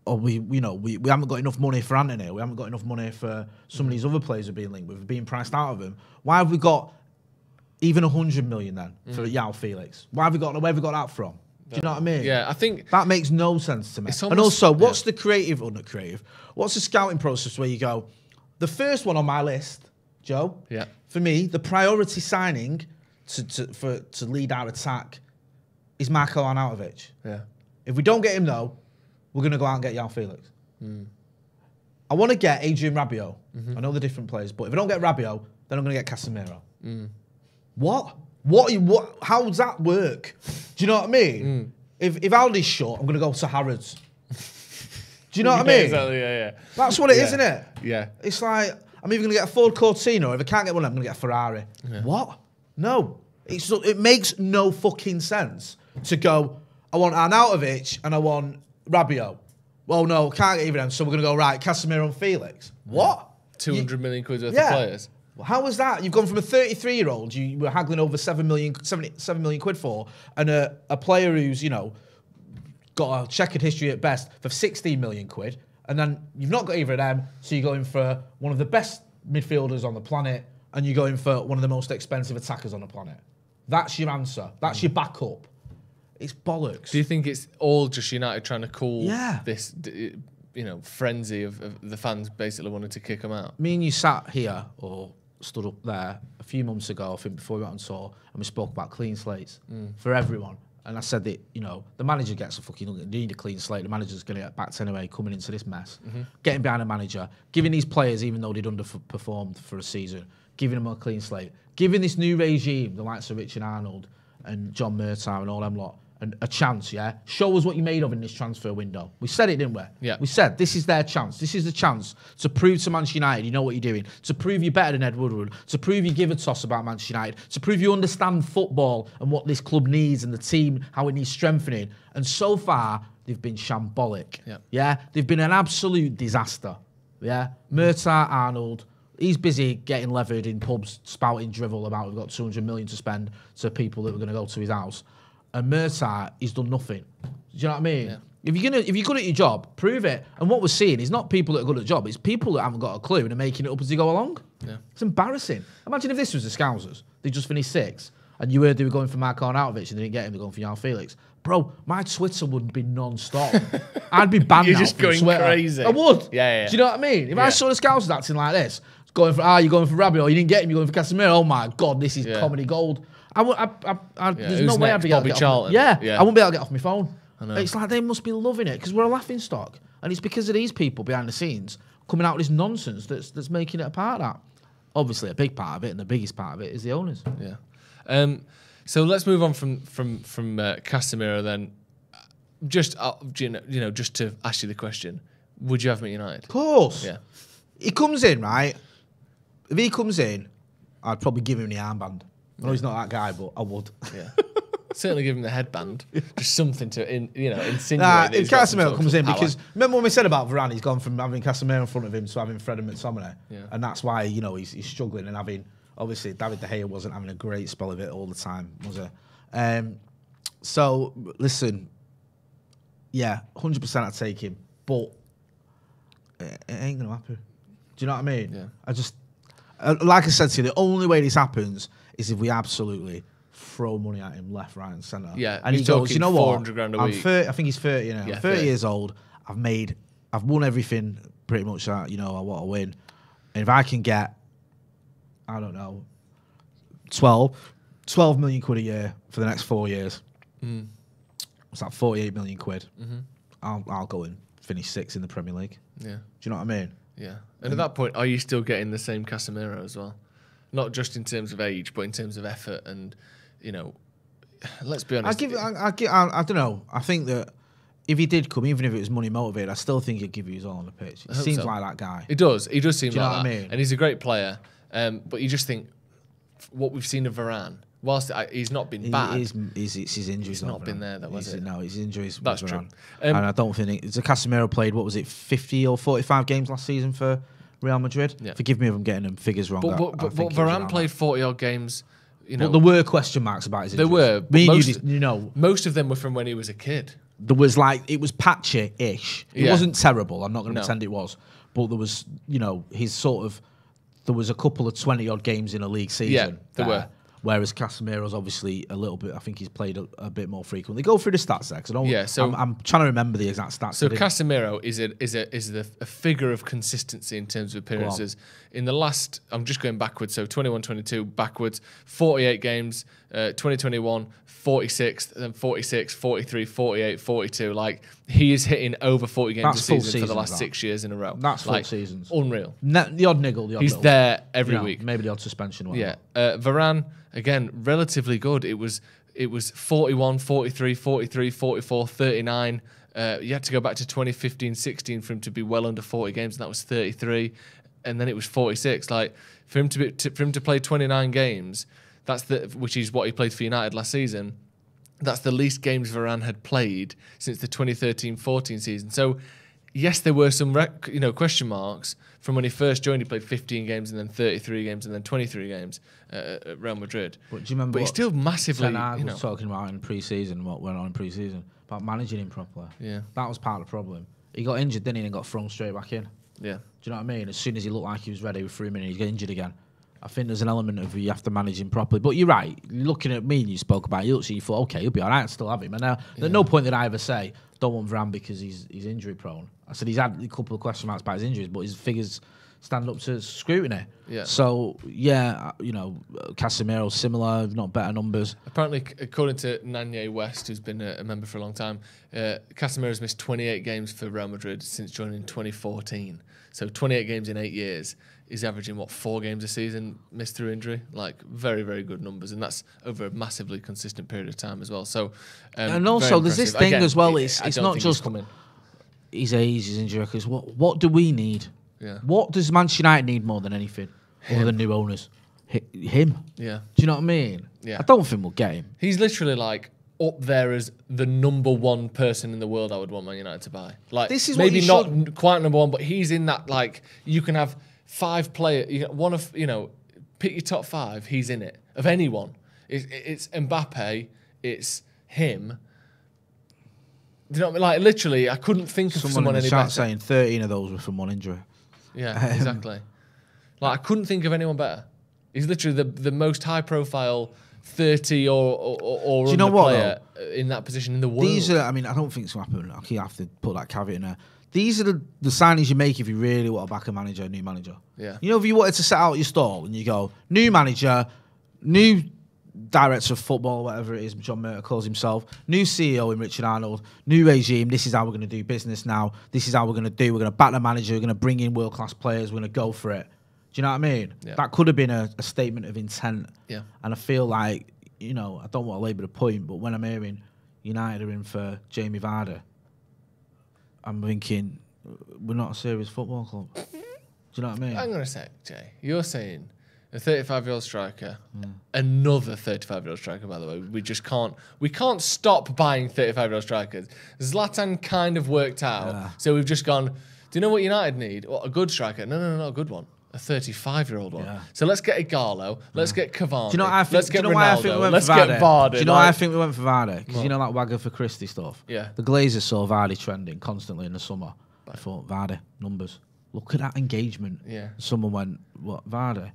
[SPEAKER 1] or we haven't got enough money for Anthony, we haven't got enough money for some of these other players who are being linked with, being priced out of them. Why have we got even 100 million then for João Felix? Where have we got that from? Do you know what I mean?
[SPEAKER 2] Yeah, I think
[SPEAKER 1] that makes no sense to me.
[SPEAKER 2] Almost,
[SPEAKER 1] and also, what's the creative or not creative? What's the scouting process where you go, the first one on my list, Joe?
[SPEAKER 2] Yeah.
[SPEAKER 1] For me, the priority signing to lead our attack is Marko Arnautovic.
[SPEAKER 2] Yeah.
[SPEAKER 1] If we don't get him though, we're going to go out and get João Felix. I want to get Adrian Rabiot. I know the different players, but if I don't get Rabiot, then I'm going to get Casemiro. What? How does that work? Do you know what I mean? If Aldi's short, I'm going to go to Harrods. Do you know what I mean?
[SPEAKER 2] Exactly, yeah.
[SPEAKER 1] That's what it is, isn't it?
[SPEAKER 2] Yeah.
[SPEAKER 1] It's like, I'm either going to get a Ford Cortina, or if I can't get one, I'm going to get a Ferrari. Yeah. What? No. It makes no fucking sense to go, I want Arnautovic and I want Rabiot. Well, no, can't get either of them, so we're going to go, right, Casemiro and Felix. What?
[SPEAKER 2] 200 million quid worth of players.
[SPEAKER 1] Well, how was that? You've gone from a 33-year-old you were haggling over 7 million quid for, and a player who's, got a checkered history at best for 16 million quid, and then you've not got either of them, so you're going for one of the best midfielders on the planet, and you're going for one of the most expensive attackers on the planet. That's your answer. That's your backup. It's bollocks.
[SPEAKER 2] Do you think it's all just United trying to cool this, frenzy of the fans basically wanting to kick them out?
[SPEAKER 1] Me and you sat here, or stood up there a few months ago, I think before we went on tour, and we spoke about clean slates for everyone. And I said that, the manager gets a fucking need a clean slate. The manager's going to get backed anyway, coming into this mess. Getting behind a manager, giving these players, even though they'd underperformed for a season, giving them a clean slate, giving this new regime, the likes of Richard Arnold and John Murtaugh and all them lot, and a chance, yeah? Show us what you're made of in this transfer window. We said it, didn't we?
[SPEAKER 2] Yeah.
[SPEAKER 1] We said this is their chance. This is the chance to prove to Manchester United you know what you're doing, to prove you're better than Ed Woodward, to prove you give a toss about Manchester United, to prove you understand football and what this club needs and the team, how it needs strengthening. And so far, they've been shambolic. Yeah? They've been an absolute disaster. Yeah? Murtaugh, Arnold, he's busy getting levered in pubs, spouting drivel about we've got 200 million to spend to people that were going to go to his house. And Murtaugh, he's done nothing. Do you know what I mean?
[SPEAKER 2] Yeah.
[SPEAKER 1] If you're good at your job, prove it. And what we're seeing is not people that are good at the job, it's people that haven't got a clue and are making it up as they go along.
[SPEAKER 2] Yeah.
[SPEAKER 1] It's embarrassing. Imagine if this was the Scousers. They just finished 6th, and you heard they were going for Marko Arnautovic and they didn't get him, they're going for João Felix. Bro, my Twitter would be non-stop. I'd be banned
[SPEAKER 2] You're
[SPEAKER 1] now
[SPEAKER 2] just
[SPEAKER 1] from
[SPEAKER 2] going
[SPEAKER 1] Twitter.
[SPEAKER 2] crazy.
[SPEAKER 1] I would.
[SPEAKER 2] Yeah.
[SPEAKER 1] Do you know what I mean? If I saw the Scousers acting like this, you're going for Rabiot, you didn't get him, you're going for Casemiro, oh my God, this is comedy gold. There's no way I'd be able to get off. I wouldn't be able to get off my phone. It's like they must be loving it because we're a laughing stock, and it's because of these people behind the scenes coming out with this nonsense that's making it a part of that. Obviously, a big part of it, and the biggest part of it is the owners.
[SPEAKER 2] Yeah. So let's move on from Casemiro then. Just just to ask you the question: would you have him at United?
[SPEAKER 1] Of course.
[SPEAKER 2] Yeah.
[SPEAKER 1] He comes in, right? If he comes in, I'd probably give him the armband. I know he's not that guy, but I would.
[SPEAKER 2] Yeah. Certainly give him the headband. Just something to insinuate.
[SPEAKER 1] If Casemiro comes in, because remember when we said about Varane, he's gone from having Casemiro in front of him to having Fred and McTominay.
[SPEAKER 2] Yeah.
[SPEAKER 1] And that's why, he's struggling and having, obviously, David De Gea wasn't having a great spell of it all the time, was he? So, listen, 100% I'd take him, but it ain't going to happen. Do you know what I mean?
[SPEAKER 2] Yeah.
[SPEAKER 1] I just, like I said to you, the only way this happens is if we absolutely throw money at him left, right, and centre.
[SPEAKER 2] Yeah,
[SPEAKER 1] and he goes, you know what?
[SPEAKER 2] $400,000 a
[SPEAKER 1] I'm
[SPEAKER 2] week.
[SPEAKER 1] 30, I think he's 30 now.
[SPEAKER 2] Yeah,
[SPEAKER 1] I'm 30
[SPEAKER 2] 30.
[SPEAKER 1] years old. I've won everything pretty much that I want to win. And if I can get, I don't know, 12 million quid a year for the next 4 years, what's that? 48 million quid. I'll go and finish 6th in the Premier League.
[SPEAKER 2] Yeah.
[SPEAKER 1] Do you know what I mean?
[SPEAKER 2] Yeah. And at that point, are you still getting the same Casemiro as well? Not just in terms of age, but in terms of effort and, let's be honest.
[SPEAKER 1] I don't know. I think that if he did come, even if it was money motivated, I still think he'd give you his all on the pitch. He seems like that guy.
[SPEAKER 2] He does. He does seem
[SPEAKER 1] Do you
[SPEAKER 2] like
[SPEAKER 1] know
[SPEAKER 2] that.
[SPEAKER 1] what I mean?
[SPEAKER 2] And he's a great player. But you just think what we've seen of Varane, whilst he's not been bad,
[SPEAKER 1] it's his injuries.
[SPEAKER 2] He's not been there, though, was it?
[SPEAKER 1] No, his injuries.
[SPEAKER 2] That's true.
[SPEAKER 1] And I don't think Casemiro played. What was it, 50 or 45 games last season for Real Madrid? Yeah. Forgive me if I'm getting them figures wrong.
[SPEAKER 2] But Varane played 40 odd games. You know,
[SPEAKER 1] but there were question marks about his injuries.
[SPEAKER 2] There were.
[SPEAKER 1] Most
[SPEAKER 2] of them were from when he was a kid.
[SPEAKER 1] There was it was patchy-ish. It wasn't terrible. I'm not going to pretend it was. But there was, his sort of. There was a couple of 20-odd games in a league season.
[SPEAKER 2] Yeah, there were.
[SPEAKER 1] Whereas Casemiro's obviously a little bit. I think he's played a bit more frequently. Go through the stats there, because I'm trying to remember the exact stats.
[SPEAKER 2] So Casemiro is a figure of consistency in terms of appearances. In the last, I'm just going backwards. So 21-22 backwards, 48 games. 2021, 46, then 46, 43, 48, 42. Like, he is hitting over 40 games a season for the last 6 years in a row.
[SPEAKER 1] That's full seasons.
[SPEAKER 2] Unreal.
[SPEAKER 1] The odd niggle, the odd
[SPEAKER 2] He's
[SPEAKER 1] little.
[SPEAKER 2] there every week.
[SPEAKER 1] Maybe the odd suspension.
[SPEAKER 2] Yeah. Varane, again, relatively good. It was 41, 43, 43, 44, 39. You had to go back to 2015-16 for him to be well under 40 games, and that was 33. And then it was 46. Like, for him to play 29 games, which is what he played for United last season. That's the least games Varane had played since the 2013-14 season. So, yes, there were some question marks from when he first joined. He played 15 games and then 33 games and then 23 games at Real Madrid.
[SPEAKER 1] But do you remember?
[SPEAKER 2] But he's still massively.
[SPEAKER 1] Ten Hag was talking about in pre-season. What went on in pre-season about managing him properly.
[SPEAKER 2] Yeah,
[SPEAKER 1] that was part of the problem. He got injured, didn't he, and got thrown straight back in.
[SPEAKER 2] Yeah.
[SPEAKER 1] Do you know what I mean? As soon as he looked like he was ready, we threw him in and he got injured again. I think there's an element of you have to manage him properly. But you're right. Looking at me and you spoke about Ilchi, you thought, okay, he'll be all right, I'll still have him. And now, there's no point that I ever say, don't want Varane because he's injury prone. I said he's had a couple of question marks about his injuries, but his figures stand up to scrutiny. Yeah. So, Casemiro, similar, if not better numbers.
[SPEAKER 2] Apparently, according to Nanye West, who's been a member for a long time, Casemiro's missed 28 games for Real Madrid since joining 2014. So 28 games in 8 years. He's averaging, 4 games a season missed through injury? Like, very, very good numbers. And that's over a massively consistent period of time as well. So,
[SPEAKER 1] and also, there's this thing as well. It's not just his age, his injury records. What do we need? Yeah. What does Manchester United need more than anything? Other than new owners? Him.
[SPEAKER 2] Yeah.
[SPEAKER 1] Do you know what I mean?
[SPEAKER 2] Yeah.
[SPEAKER 1] I don't think we'll get him.
[SPEAKER 2] He's literally up there as the number one person in the world I would want Man United to buy. Like, this is maybe not quite number one, but he's in that, you can have 5 players, pick your top 5, he's in it. Of anyone. It's Mbappe, it's him. Do you know what I mean? Like, literally, I couldn't think of someone any better.
[SPEAKER 1] Saying 13 of those were from one injury.
[SPEAKER 2] Yeah, exactly. I couldn't think of anyone better. He's literally the most high-profile 30 or
[SPEAKER 1] do you know
[SPEAKER 2] under
[SPEAKER 1] what,
[SPEAKER 2] player in that position in the world.
[SPEAKER 1] These are, I don't think it's going to happen. I have to put that caveat in there. These are the signings you make if you really want to back a new manager.
[SPEAKER 2] Yeah.
[SPEAKER 1] If you wanted to set out your stall and you go, new manager, new director of football, whatever it is, John Murtagh calls himself, new CEO in Richard Arnold, new regime, this is how we're going to do business now, this is how we're going to do, we're going to back the manager, we're going to bring in world-class players, we're going to go for it. Do you know what I mean? Yeah. That could have been a statement of intent. Yeah. And I feel like, I don't want to labour the point, but when I'm hearing United are in for Jamie Vardy, I'm thinking, we're not a serious football club. Do you know what I mean?
[SPEAKER 2] Hang on a sec, Jay. You're saying a 35-year-old striker, another 35-year-old striker, by the way. We can't stop buying 35-year-old strikers. Zlatan kind of worked out. So we've just gone, do you know what United need? What, a good striker? No, not a good one. A 35-year-old one. Yeah. So let's get Igalo. Let's get Cavani.
[SPEAKER 1] Do you know what I think?
[SPEAKER 2] Let's get Ronaldo.
[SPEAKER 1] Let's
[SPEAKER 2] get Vardy.
[SPEAKER 1] Do you know why I think we went for Vardy? Because you know that Wagger for Christie stuff?
[SPEAKER 2] Yeah.
[SPEAKER 1] The Glazers saw Vardy trending constantly in the summer. I thought, Vardy, numbers. Look at that engagement. Yeah. Someone went, what, Vardy?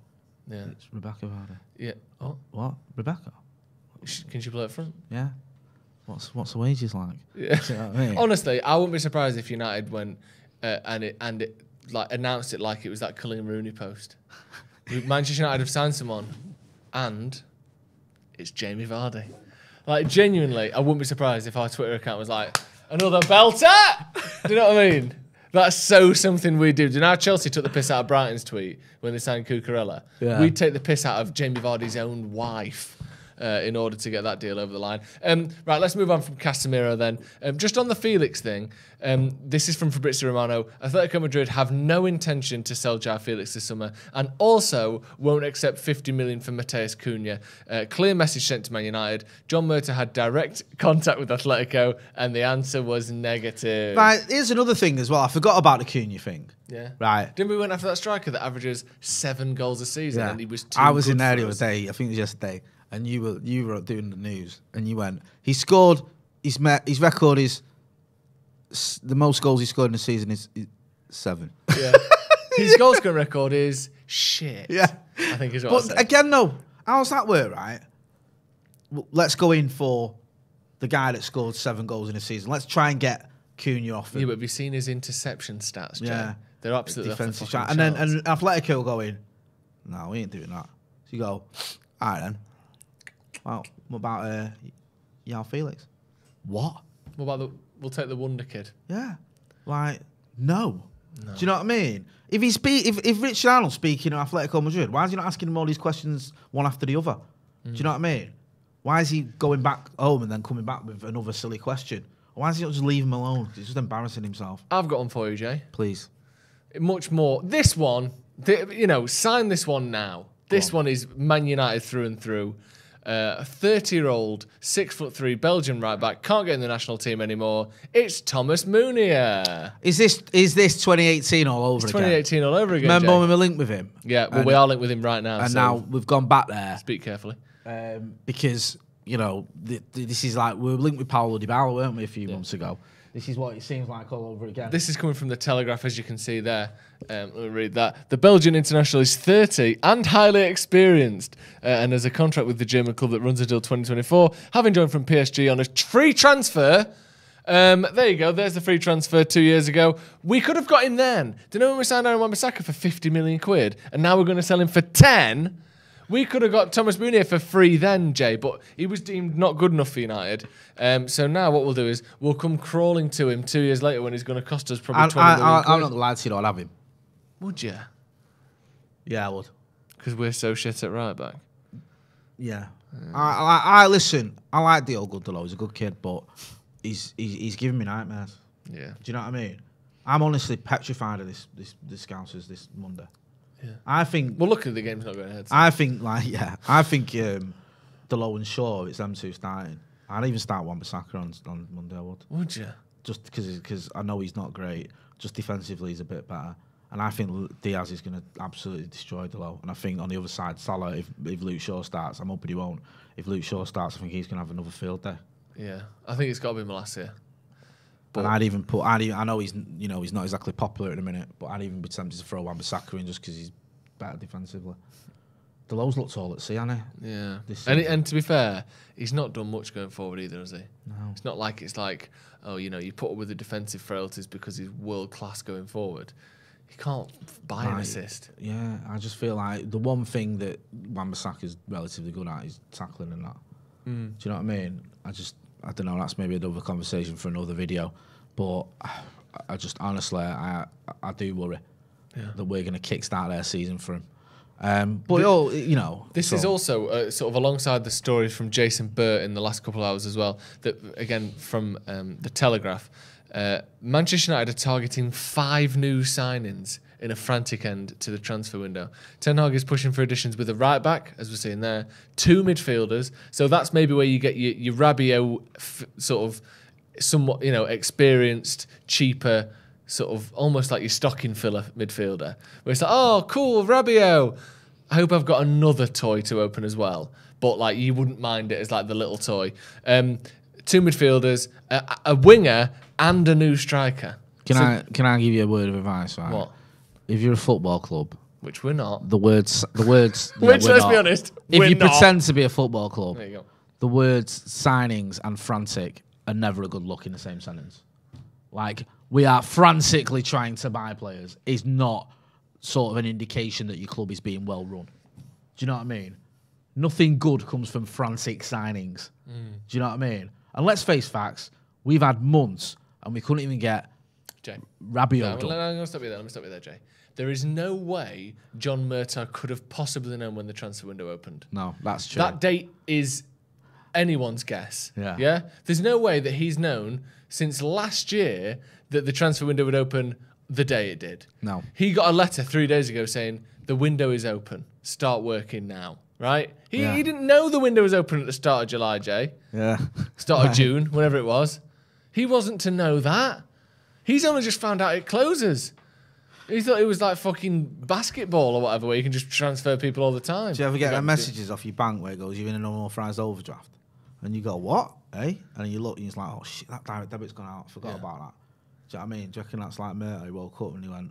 [SPEAKER 1] Yeah. It's Rebecca Vardy.
[SPEAKER 2] Yeah.
[SPEAKER 1] Oh, what? Rebecca?
[SPEAKER 2] Can she play up front?
[SPEAKER 1] Yeah. What's the wages like?
[SPEAKER 2] Yeah. You know what I mean? Honestly, I wouldn't be surprised if United went and it announced it like it was that Colleen Rooney post. Manchester United have signed someone, and it's Jamie Vardy. Genuinely, I wouldn't be surprised if our Twitter account was like, another belter! Do you know what I mean? That's so something we do. Do you know how Chelsea took the piss out of Brighton's tweet when they signed Cucurella? Yeah. We'd take the piss out of Jamie Vardy's own wife in order to get that deal over the line. Right, let's move on from Casemiro then. Just on the Felix thing, this is from Fabrizio Romano. Atletico Madrid have no intention to sell João Felix this summer and also won't accept 50 million for Mateus Cunha. Clear message sent to Man United. John Murta had direct contact with Atletico and the answer was negative.
[SPEAKER 1] Right, here's another thing as well. I forgot about the Cunha thing.
[SPEAKER 2] Yeah.
[SPEAKER 1] Right.
[SPEAKER 2] Didn't we went after that striker that averages 7 goals a season and he was too
[SPEAKER 1] I was
[SPEAKER 2] good
[SPEAKER 1] in there
[SPEAKER 2] for
[SPEAKER 1] the
[SPEAKER 2] us?
[SPEAKER 1] other day, I think it was yesterday, and you were doing the news, and you went, he scored, his record is, the most goals he scored in a season is 7.
[SPEAKER 2] Yeah. His goal scoring record is shit.
[SPEAKER 1] Yeah.
[SPEAKER 2] I think is what I
[SPEAKER 1] But
[SPEAKER 2] said.
[SPEAKER 1] again, no, how's that work, right? Well, let's go in for the guy that scored 7 goals in a season. Let's try and get Cunha off him.
[SPEAKER 2] Yeah, but have you seen his interception stats, Jay?
[SPEAKER 1] Yeah.
[SPEAKER 2] They're absolutely
[SPEAKER 1] Defensive
[SPEAKER 2] off the
[SPEAKER 1] shot.
[SPEAKER 2] fucking
[SPEAKER 1] And then
[SPEAKER 2] charts.
[SPEAKER 1] and Atletico will go in, no, we ain't doing that. So you go, all right then. Well, what about João Felix? What?
[SPEAKER 2] What about we'll take the wonder kid.
[SPEAKER 1] Yeah. Like, no. Do you know what I mean? If if Richard Arnold's speaking at Atletico Madrid, why is he not asking him all these questions one after the other? Do you know what I mean? Why is he going back home and then coming back with another silly question? Why does he not just leave him alone? He's just embarrassing himself.
[SPEAKER 2] I've got one for you, Jay.
[SPEAKER 1] Please.
[SPEAKER 2] Much more. This one, sign this one now. This one is Man United through and through. A 30-year-old, 6'3" Belgian right back, can't get in the national team anymore. It's Thomas Meunier.
[SPEAKER 1] Is this 2018 all over
[SPEAKER 2] It's
[SPEAKER 1] again?
[SPEAKER 2] 2018 all over again.
[SPEAKER 1] Remember
[SPEAKER 2] Jay.
[SPEAKER 1] when we were linked with him?
[SPEAKER 2] Yeah, well, we are linked with him right now.
[SPEAKER 1] And
[SPEAKER 2] so
[SPEAKER 1] now we've gone back there.
[SPEAKER 2] speak carefully.
[SPEAKER 1] Because, this is like, we were linked with Paulo Dybala, weren't we, a few months ago? This is what it seems like all over again.
[SPEAKER 2] This is coming from the Telegraph, as you can see there. Let me read that. The Belgian international is 30 and highly experienced and has a contract with the German club that runs until 2024, having joined from PSG on a free transfer. There you go. There's the free transfer 2 years ago. We could have got him then. Do you know when we signed Aaron Wan-Bissaka for 50 million quid and now we're going to sell him for 10? We could have got Thomas Meunier for free then, Jay, but he was deemed not good enough for United. So now what we'll do is we'll come crawling to him 2 years later when he's going to cost us probably 20 million quid.
[SPEAKER 1] I'm not the lad, I'd have him.
[SPEAKER 2] Would you?
[SPEAKER 1] Yeah, I would.
[SPEAKER 2] Because we're so shit at right back.
[SPEAKER 1] Yeah. I listen, I like the old Goodalow. He's a good kid, but he's giving me nightmares.
[SPEAKER 2] Yeah.
[SPEAKER 1] Do you know what I mean? I'm honestly petrified of this Scousers this Monday.
[SPEAKER 2] Yeah.
[SPEAKER 1] I think.
[SPEAKER 2] Well, luckily the game's not going ahead. So.
[SPEAKER 1] I think Delow and Shaw, it's them two starting. I'd even start Wan-Bissaka on Monday. I would.
[SPEAKER 2] Would you?
[SPEAKER 1] Just because I know he's not great. Just defensively, he's a bit better. And I think Diaz is going to absolutely destroy Delow. And I think on the other side, Salah, if Luke Shaw starts, I'm hoping he won't. If Luke Shaw starts, I think he's going to have another field day.
[SPEAKER 2] Yeah, I think it's got to be Malacia.
[SPEAKER 1] But I'd even put. I know he's not exactly popular at the minute, but I'd even be tempted to throw Wan-Bissaka in just because he's better defensively. Delow's looked all at sea, hasn't he?
[SPEAKER 2] Yeah. And to be fair, he's not done much going forward either, has he?
[SPEAKER 1] No.
[SPEAKER 2] It's not like you put up with the defensive frailties because he's world class going forward. He can't buy an assist.
[SPEAKER 1] Yeah, I just feel like the one thing that Wan-Bissaka is relatively good at is tackling and that. Do you know what I mean? I don't know, that's maybe another conversation for another video. But I just, honestly, I do worry that we're going to kickstart their season for him. But,
[SPEAKER 2] This is also sort of alongside the stories from Jason Burt in the last couple of hours as well. That, again, from the Telegraph. Manchester United are targeting 5 new signings in a frantic end to the transfer window. Ten Hag is pushing for additions with a right back, as we're seeing there, 2 midfielders. So that's maybe where you get your Rabiot sort of somewhat, experienced, cheaper, sort of almost like your stocking filler midfielder. Where it's like, oh, cool, Rabiot. I hope I've got another toy to open as well. But like you wouldn't mind it as like the little toy. 2 midfielders, a winger, and a new striker.
[SPEAKER 1] Can I give you a word of advice? Right?
[SPEAKER 2] What?
[SPEAKER 1] If you're a football club,
[SPEAKER 2] Which we're not.
[SPEAKER 1] the words.
[SPEAKER 2] Which,
[SPEAKER 1] let's
[SPEAKER 2] be honest,
[SPEAKER 1] if
[SPEAKER 2] we're
[SPEAKER 1] you
[SPEAKER 2] not.
[SPEAKER 1] pretend to be a football club,
[SPEAKER 2] There you go.
[SPEAKER 1] the words signings and frantic are never a good look in the same sentence. Like, we are frantically trying to buy players is not sort of an indication that your club is being well run. Do you know what I mean? Nothing good comes from frantic signings. Do you know what I mean? And let's face facts, we've had months and we couldn't even get
[SPEAKER 2] Jay.
[SPEAKER 1] Rabiot done.
[SPEAKER 2] I'm going to stop you there. Let me stop you there, Jay. There is no way John Murtagh could have possibly known when the transfer window opened.
[SPEAKER 1] No, that's true.
[SPEAKER 2] That date is anyone's guess.
[SPEAKER 1] Yeah.
[SPEAKER 2] Yeah? There's no way that he's known since last year that the transfer window would open the day it did.
[SPEAKER 1] No.
[SPEAKER 2] He got a letter 3 days ago saying, the window is open. Start working now. Right? He didn't know the window was open at the start of July, Jay.
[SPEAKER 1] Yeah.
[SPEAKER 2] Start of June, whenever it was. He wasn't to know that. He's only just found out it closes. He thought it was like fucking basketball or whatever, where you can just transfer people all the time.
[SPEAKER 1] Do you ever get messages off your bank where it goes, you're in an unauthorised overdraft? And you go, what? Eh? And you look and it's like, oh shit, that direct debit's gone out. I forgot about that. Do you know what I mean? Do you reckon that's like Murtagh? He woke up and he went,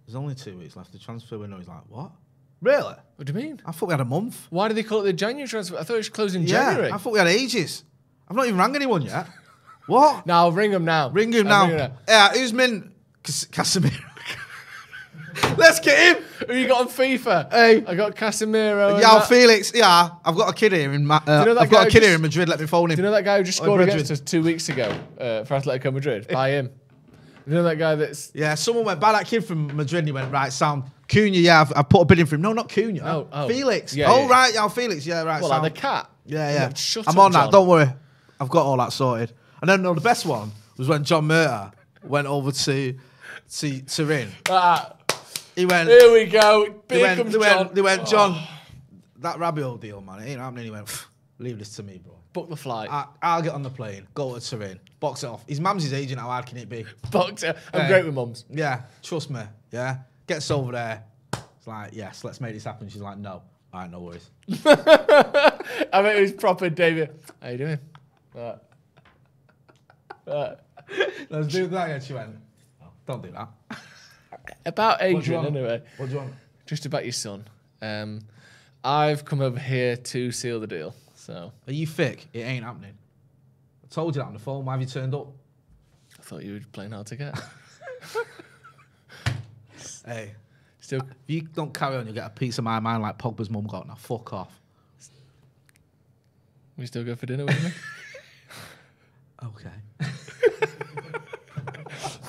[SPEAKER 1] there's only 2 weeks left. The transfer window. He's like, what? Really?
[SPEAKER 2] What do you mean?
[SPEAKER 1] I thought we had a month.
[SPEAKER 2] Why did they call it the January transfer? I thought it was closing in January.
[SPEAKER 1] I thought we had ages. I've not even rang anyone yet. What?
[SPEAKER 2] No, I'll ring him now.
[SPEAKER 1] Ring him now. Yeah, who's min? Casemiro. Let's get him.
[SPEAKER 2] Who you got on FIFA?
[SPEAKER 1] Hey,
[SPEAKER 2] I got Casemiro.
[SPEAKER 1] Yeah, Felix. Yeah, I've got a kid here in. I've got a kid here in Madrid. Let me phone him.
[SPEAKER 2] Do you know that guy who just scored against us 2 weeks ago for Atletico Madrid? Buy him. You know that guy that's...
[SPEAKER 1] Yeah, someone went, buy that kid from Madrid, and he went, right, Sam, Cunha, yeah, I've put a bid in for him. No, not Cunha.
[SPEAKER 2] Oh.
[SPEAKER 1] Felix.
[SPEAKER 2] Yeah, yeah.
[SPEAKER 1] Right, yeah, Felix, yeah, right,
[SPEAKER 2] Well,
[SPEAKER 1] Sam.
[SPEAKER 2] like the cat.
[SPEAKER 1] Yeah.
[SPEAKER 2] Shut
[SPEAKER 1] I'm
[SPEAKER 2] up,
[SPEAKER 1] on that,
[SPEAKER 2] John.
[SPEAKER 1] don't worry. I've got all that sorted. And then, no, the best one was when John Murtagh went over to Turin. He went...
[SPEAKER 2] Here we go. Here comes John.
[SPEAKER 1] They went, John, that Rabiot deal, man, it ain't happening. He went, leave this to me, bro.
[SPEAKER 2] Book the flight.
[SPEAKER 1] I'll get on the plane, go to Turin, box it off. His mum's his agent, how hard can it be?
[SPEAKER 2] Box it. I'm great with mums.
[SPEAKER 1] Yeah, trust me, yeah. Gets over there. It's like, yes, let's make this happen. She's like, no. All right, no worries.
[SPEAKER 2] I mean, it was proper David. How you doing?
[SPEAKER 1] Let's do that again. She went, oh, don't do that.
[SPEAKER 2] About Adrian, anyway.
[SPEAKER 1] What do you want?
[SPEAKER 2] Just about your son. I've come over here to seal the deal. So.
[SPEAKER 1] Are you thick? It ain't happening. I told you that on the phone. Why have you turned up?
[SPEAKER 2] I thought you were playing hard to get.
[SPEAKER 1] Hey,
[SPEAKER 2] still,
[SPEAKER 1] if you don't carry on, you'll get a piece of my mind like Pogba's mum got. Now, fuck off.
[SPEAKER 2] We still go for dinner with me?
[SPEAKER 1] Okay.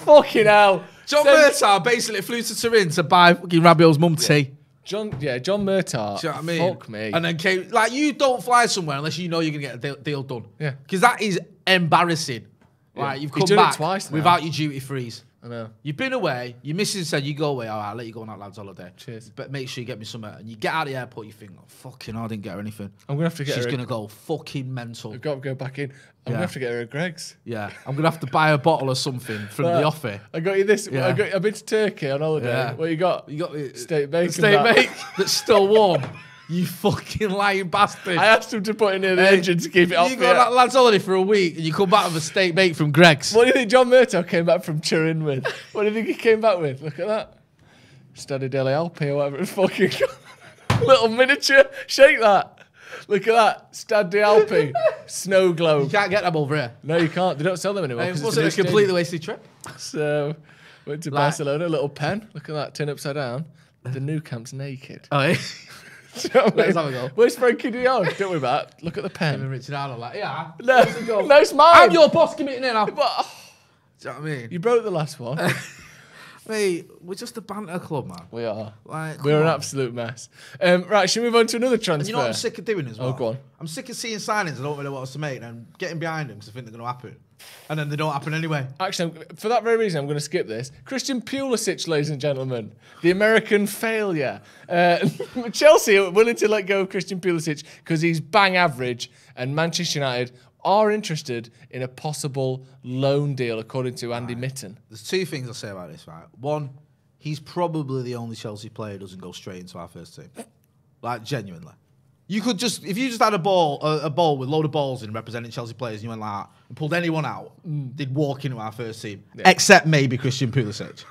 [SPEAKER 2] Fucking hell.
[SPEAKER 1] John Murtagh basically flew to Turin to buy fucking Rabiot's mum tea.
[SPEAKER 2] John Murtagh.
[SPEAKER 1] Do you know what I mean?
[SPEAKER 2] Fuck me.
[SPEAKER 1] And then came, like, you don't fly somewhere unless you know you're going to get a deal done.
[SPEAKER 2] Yeah.
[SPEAKER 1] Because that is embarrassing.
[SPEAKER 2] Yeah.
[SPEAKER 1] Like, you've
[SPEAKER 2] He's
[SPEAKER 1] come
[SPEAKER 2] done it
[SPEAKER 1] back
[SPEAKER 2] twice now.
[SPEAKER 1] without your duty frees.
[SPEAKER 2] I know.
[SPEAKER 1] You've been away. Your missus said, you go away. All right, I'll let you go on that lad's holiday.
[SPEAKER 2] Cheers.
[SPEAKER 1] But make sure you get me something. And you get out of the airport, you think, oh, fucking hell, I didn't get her anything.
[SPEAKER 2] I'm going to have to get
[SPEAKER 1] She's
[SPEAKER 2] her.
[SPEAKER 1] going to go fucking mental.
[SPEAKER 2] I've got to go back in. I'm going to have to get her a Greg's.
[SPEAKER 1] Yeah. I'm going to have to buy a bottle of something from the offer.
[SPEAKER 2] I got you this.
[SPEAKER 1] Yeah.
[SPEAKER 2] I've been to Turkey on holiday.
[SPEAKER 1] Yeah.
[SPEAKER 2] What you got?
[SPEAKER 1] You got the
[SPEAKER 2] steak bacon.
[SPEAKER 1] Steak bacon that's still warm. You fucking lying bastard.
[SPEAKER 2] I asked him to put it in the engine to keep it off.
[SPEAKER 1] You go on that lad's holiday for a week and you come back with a steak bake from Greg's.
[SPEAKER 2] What do you think John Murtagh came back from Turin with? What do you think he came back with? Look at that. Stadio delle Alpi or whatever it's fucking called. Little miniature. Shake that. Look at that. Stadio Alpi. Snow globe.
[SPEAKER 1] You can't get them over here.
[SPEAKER 2] No, you can't. They don't sell them anymore.
[SPEAKER 1] It wasn't a completely wasted trip.
[SPEAKER 2] So, went to Barcelona. A little pen. Look at that. Turn upside down. The new camp's naked.
[SPEAKER 1] Oh, yeah.
[SPEAKER 2] Let's have a go. Where's Frankie de Jong? Don't worry about it. Look at the pen.
[SPEAKER 1] Richard Arnold, like, yeah.
[SPEAKER 2] No, it's mine.
[SPEAKER 1] I'm your boss, give me it now. Do you know what I mean?
[SPEAKER 2] You broke the last one.
[SPEAKER 1] Mate, we're just a banter club, man.
[SPEAKER 2] We are.
[SPEAKER 1] Like,
[SPEAKER 2] we're an absolute mess. Right, should we move on to another transfer?
[SPEAKER 1] And you know what I'm sick of doing as well?
[SPEAKER 2] Oh, go on.
[SPEAKER 1] I'm sick of seeing signings I don't really know what else to make and getting behind them because I think they're going to happen. And then they don't happen anyway.
[SPEAKER 2] Actually, for that very reason, I'm going to skip this. Christian Pulisic, ladies and gentlemen. The American failure. Chelsea are willing to let go of Christian Pulisic because he's bang average, and Manchester United are interested in a possible loan deal, according to Andy Mitten.
[SPEAKER 1] There's two things I'll say about this, right? One, he's probably the only Chelsea player who doesn't go straight into our first team. Like, genuinely. You could just, if you just had a ball with a load of balls in representing Chelsea players and you went like that and pulled anyone out, they'd walk into our first team. Yeah. Except maybe Christian Pulisic.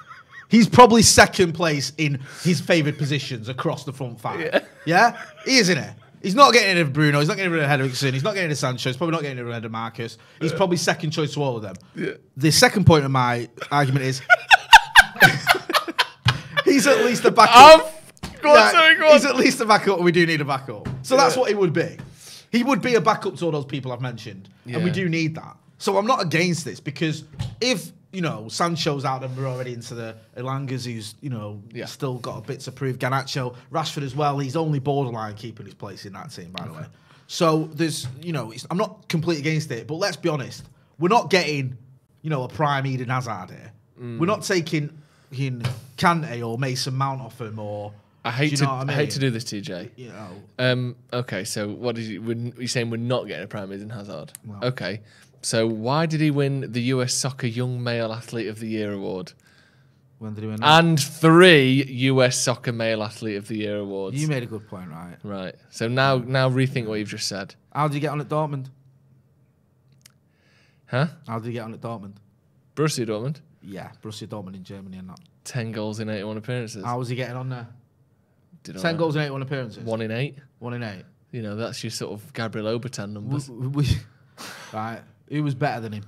[SPEAKER 1] He's probably second place in his favoured positions across the front five. Yeah? He is, isn't he? He's not getting rid of Bruno. He's not getting rid of Henriksen. He's not getting rid of Sancho. He's probably not getting rid of Marcus. He's probably second choice to all of them. Yeah. The second point of my argument is he's at least a backup. Go on. He's at least a backup. We do need a backup. So that's what he would be. He would be a backup to all those people I've mentioned. And we do need that. So I'm not against this because if you know, Sancho's out and we're already into the Elangas, who's, you know, still got a bit to prove. Garnacho, Rashford as well. He's only borderline keeping his place in that team, by the way. So there's, you know, I'm not completely against it, but let's be honest. We're not getting, you know, a prime Eden Hazard here. We're not taking Kante or Mason Mount off him, or...
[SPEAKER 2] I hate to do this, TJ.
[SPEAKER 1] You know.
[SPEAKER 2] Okay, so what is you saying? We're not getting a prime Eden Hazard.
[SPEAKER 1] No.
[SPEAKER 2] Okay, so why did he win the US Soccer Young Male Athlete of the Year award?
[SPEAKER 1] When did he win that?
[SPEAKER 2] And 3 US Soccer Male Athlete of the Year awards.
[SPEAKER 1] You made a good point, right?
[SPEAKER 2] Right. So now rethink what you've just said.
[SPEAKER 1] How did you get on at Dortmund?
[SPEAKER 2] Huh?
[SPEAKER 1] How did you get on at Dortmund?
[SPEAKER 2] Borussia Dortmund.
[SPEAKER 1] Yeah, Borussia Dortmund in Germany and that.
[SPEAKER 2] 10 goals in 81 appearances.
[SPEAKER 1] How was he getting on there? 10 goals in 81 appearances?
[SPEAKER 2] 1 in 8.
[SPEAKER 1] 1 in 8.
[SPEAKER 2] You know, that's your sort of Gabriel Obertan numbers.
[SPEAKER 1] Right. Who was better than him?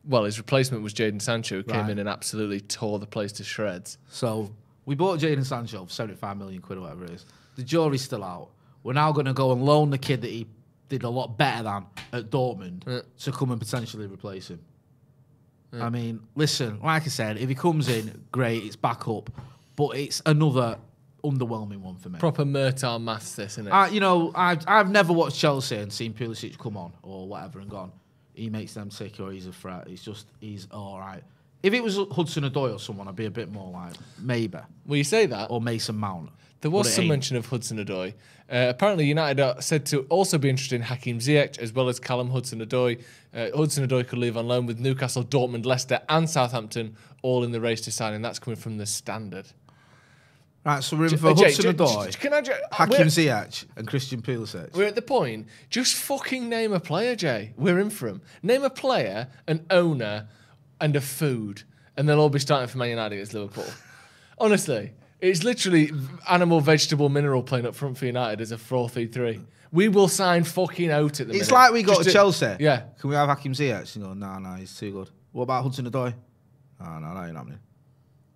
[SPEAKER 2] Well, his replacement was Jadon Sancho, who came in and absolutely tore the place to shreds.
[SPEAKER 1] So, we bought Jadon Sancho for 75 million quid or whatever it is. The jury's still out. We're now going to go and loan the kid that he did a lot better than at Dortmund to come and potentially replace him. I mean, listen, like I said, if he comes in, great, it's back up. But it's another underwhelming one for me.
[SPEAKER 2] Proper Murtaugh maths, this, isn't it?
[SPEAKER 1] You know, I've never watched Chelsea and seen Pulisic come on or whatever and gone, he makes them sick or he's a threat. It's just, he's all right. If it was Hudson-Odoi or someone, I'd be a bit more like, maybe.
[SPEAKER 2] Well, you say that.
[SPEAKER 1] Or Mason Mount.
[SPEAKER 2] There was some mention of Hudson-Odoi. Apparently, United are said to also be interested in Hakim Ziyech as well as Callum Hudson-Odoi. Hudson-Odoi could leave on loan with Newcastle, Dortmund, Leicester and Southampton all in the race to signing. That's coming from the Standard.
[SPEAKER 1] Right, so we're in for Hudson-Odoi, Hakim Ziyech and Christian Pulisic.
[SPEAKER 2] We're at the point, just fucking name a player, Jay. We're in for him. Name a player, an owner and a food, and they'll all be starting for Man United against Liverpool. Honestly. It's literally animal, vegetable, mineral playing up front for United as a 4-3-3. We will sign fucking out at the minute.
[SPEAKER 1] It's like we got to Chelsea.
[SPEAKER 2] Yeah.
[SPEAKER 1] Can we have Hakim Ziyech? And go, no, he's too good. What about Hudson-Odoi? Oh, no, that ain't happening.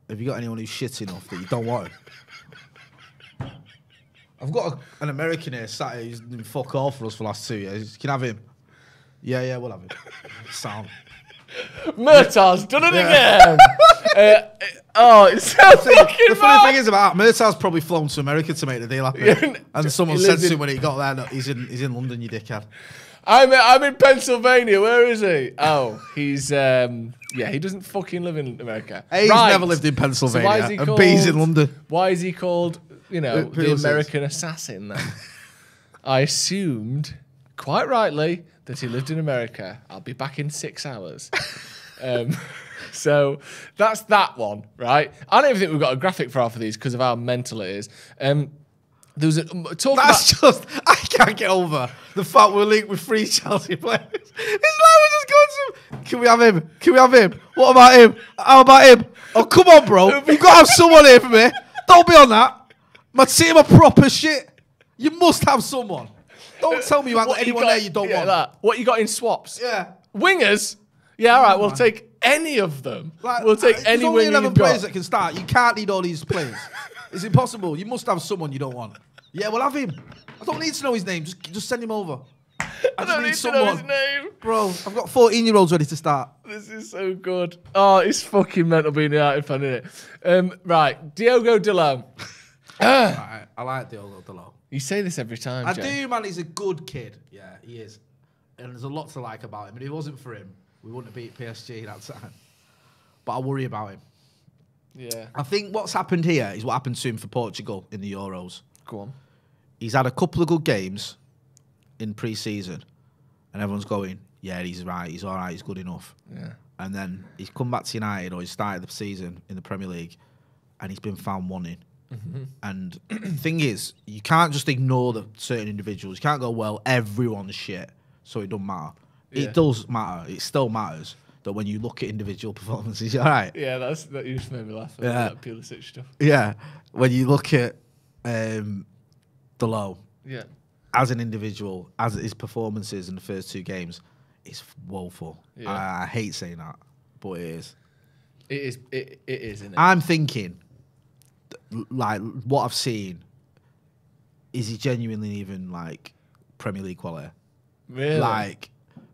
[SPEAKER 1] Have you got anyone who's shit enough that you don't want him? I've got an American here sat here who's been fuck all for us for the last 2 years. Can I have him? Yeah, we'll have him. Sound.
[SPEAKER 2] Murtaugh's done it again. It's so fucking
[SPEAKER 1] The funny thing is about Murtaugh's probably flown to America to make the deal happen. And someone said to him when he got there, "Look, he's in London, you dickhead."
[SPEAKER 2] I'm in Pennsylvania. Where is he? Oh, he's he doesn't fucking live in America.
[SPEAKER 1] A's never lived in Pennsylvania, and B's in London.
[SPEAKER 2] Why is he called, the American assassin then? I assumed, quite rightly, that he lived in America. I'll be back in 6 hours. So that's that one, right? I don't even think we've got a graphic for half of these because of how mental it is. There was a talk
[SPEAKER 1] I can't get over the fact we're linked with 3 Chelsea players. It's like we're just going to... Can we have him? Can we have him? What about him? How about him? Oh, come on, bro. You've got to have someone here for me. Don't be on that. My team are proper shit. You must have someone. Don't tell me you haven't got anyone there you don't want.
[SPEAKER 2] That. What you got in swaps?
[SPEAKER 1] Yeah.
[SPEAKER 2] Wingers? Yeah, all right, we'll take any of them. We'll take any winger. There's only 11
[SPEAKER 1] players that can start. You can't need all these players. It's impossible. You must have someone you don't want. Yeah, we'll have him. I don't need to know his name. Just send him over. I
[SPEAKER 2] don't need
[SPEAKER 1] someone.
[SPEAKER 2] to know his name.
[SPEAKER 1] Bro, I've got 14-year-olds ready to start.
[SPEAKER 2] This is so good. Oh, it's fucking mental being a United fan, isn't it? Right, Diogo Dalot.
[SPEAKER 1] Right, I like Diogo Dalot.
[SPEAKER 2] You say this every time,
[SPEAKER 1] I
[SPEAKER 2] Jay.
[SPEAKER 1] do, man. He's a good kid. Yeah, he is. And there's a lot to like about him. And if it wasn't for him, we wouldn't have beat PSG that time. But I worry about him.
[SPEAKER 2] Yeah.
[SPEAKER 1] I think what's happened here is what happened to him for Portugal in the Euros.
[SPEAKER 2] Go on.
[SPEAKER 1] He's had a couple of good games in pre-season. And everyone's going, yeah, he's right. He's all right. He's good enough.
[SPEAKER 2] Yeah.
[SPEAKER 1] And then he's come back to United, or he's started the season in the Premier League, and he's been found wanting. Mm-hmm. And the thing is, you can't just ignore the certain individuals. You can't go, well, everyone's shit, so it doesn't matter. Yeah. It does matter. It still matters that when you look at individual performances, you're right.
[SPEAKER 2] Yeah, that you just made me laugh. Yeah. That Pulisic stuff.
[SPEAKER 1] Yeah. When you look at Dalot,
[SPEAKER 2] yeah,
[SPEAKER 1] as an individual, as his performances in the first 2 games, it's woeful. Yeah. I hate saying that, but it is.
[SPEAKER 2] It is, isn't it?
[SPEAKER 1] I'm thinking, like, what I've seen, is he genuinely even, like, Premier League quality?
[SPEAKER 2] Really?
[SPEAKER 1] Like,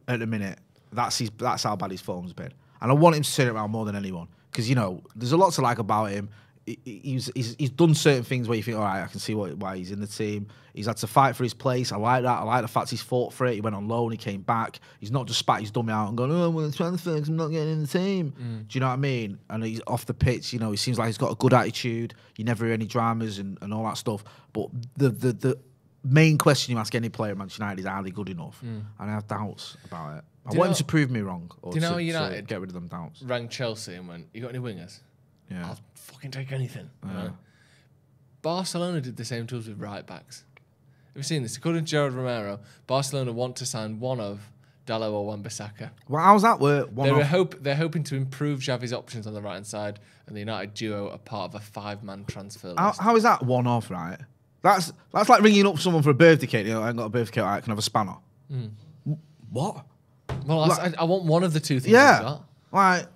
[SPEAKER 1] at the minute, that's how bad his form's been. and I want him to turn it around more than anyone because there's a lot to like about him. He's done certain things where you think, all right, I can see why he's in the team. He's had to fight for his place. I like that. I like the fact he's fought for it. He went on loan. He came back. He's not just spat his dummy out and gone, oh, well, the transfer, I'm not getting in the team. Do you know what I mean? And he's off the pitch. He seems like he's got a good attitude. You never hear any dramas and all that stuff. But the main question you ask any player at Manchester United is, are they good enough? And I have doubts about it. I want him to prove me wrong. Or
[SPEAKER 2] do you know
[SPEAKER 1] United
[SPEAKER 2] to
[SPEAKER 1] get rid of them doubts?
[SPEAKER 2] Rang Chelsea and went, you got any wingers?
[SPEAKER 1] Yeah.
[SPEAKER 2] I'll fucking take anything.
[SPEAKER 1] Yeah.
[SPEAKER 2] Right? Barcelona did the same tools with right backs. Have you seen this? According to Gerard Romero, Barcelona want to sign one of Dalot or Wan-Bissaka.
[SPEAKER 1] Well, how's that work?
[SPEAKER 2] They're hoping to improve Xavi's options on the right hand side, and the United duo are part of a 5-man transfer list.
[SPEAKER 1] How is that one off, right? That's like ringing up someone for a birthday cake. I ain't got a birthday cake. I can have a spanner. What?
[SPEAKER 2] Well, I want one of the two things.
[SPEAKER 1] Yeah.
[SPEAKER 2] I've got.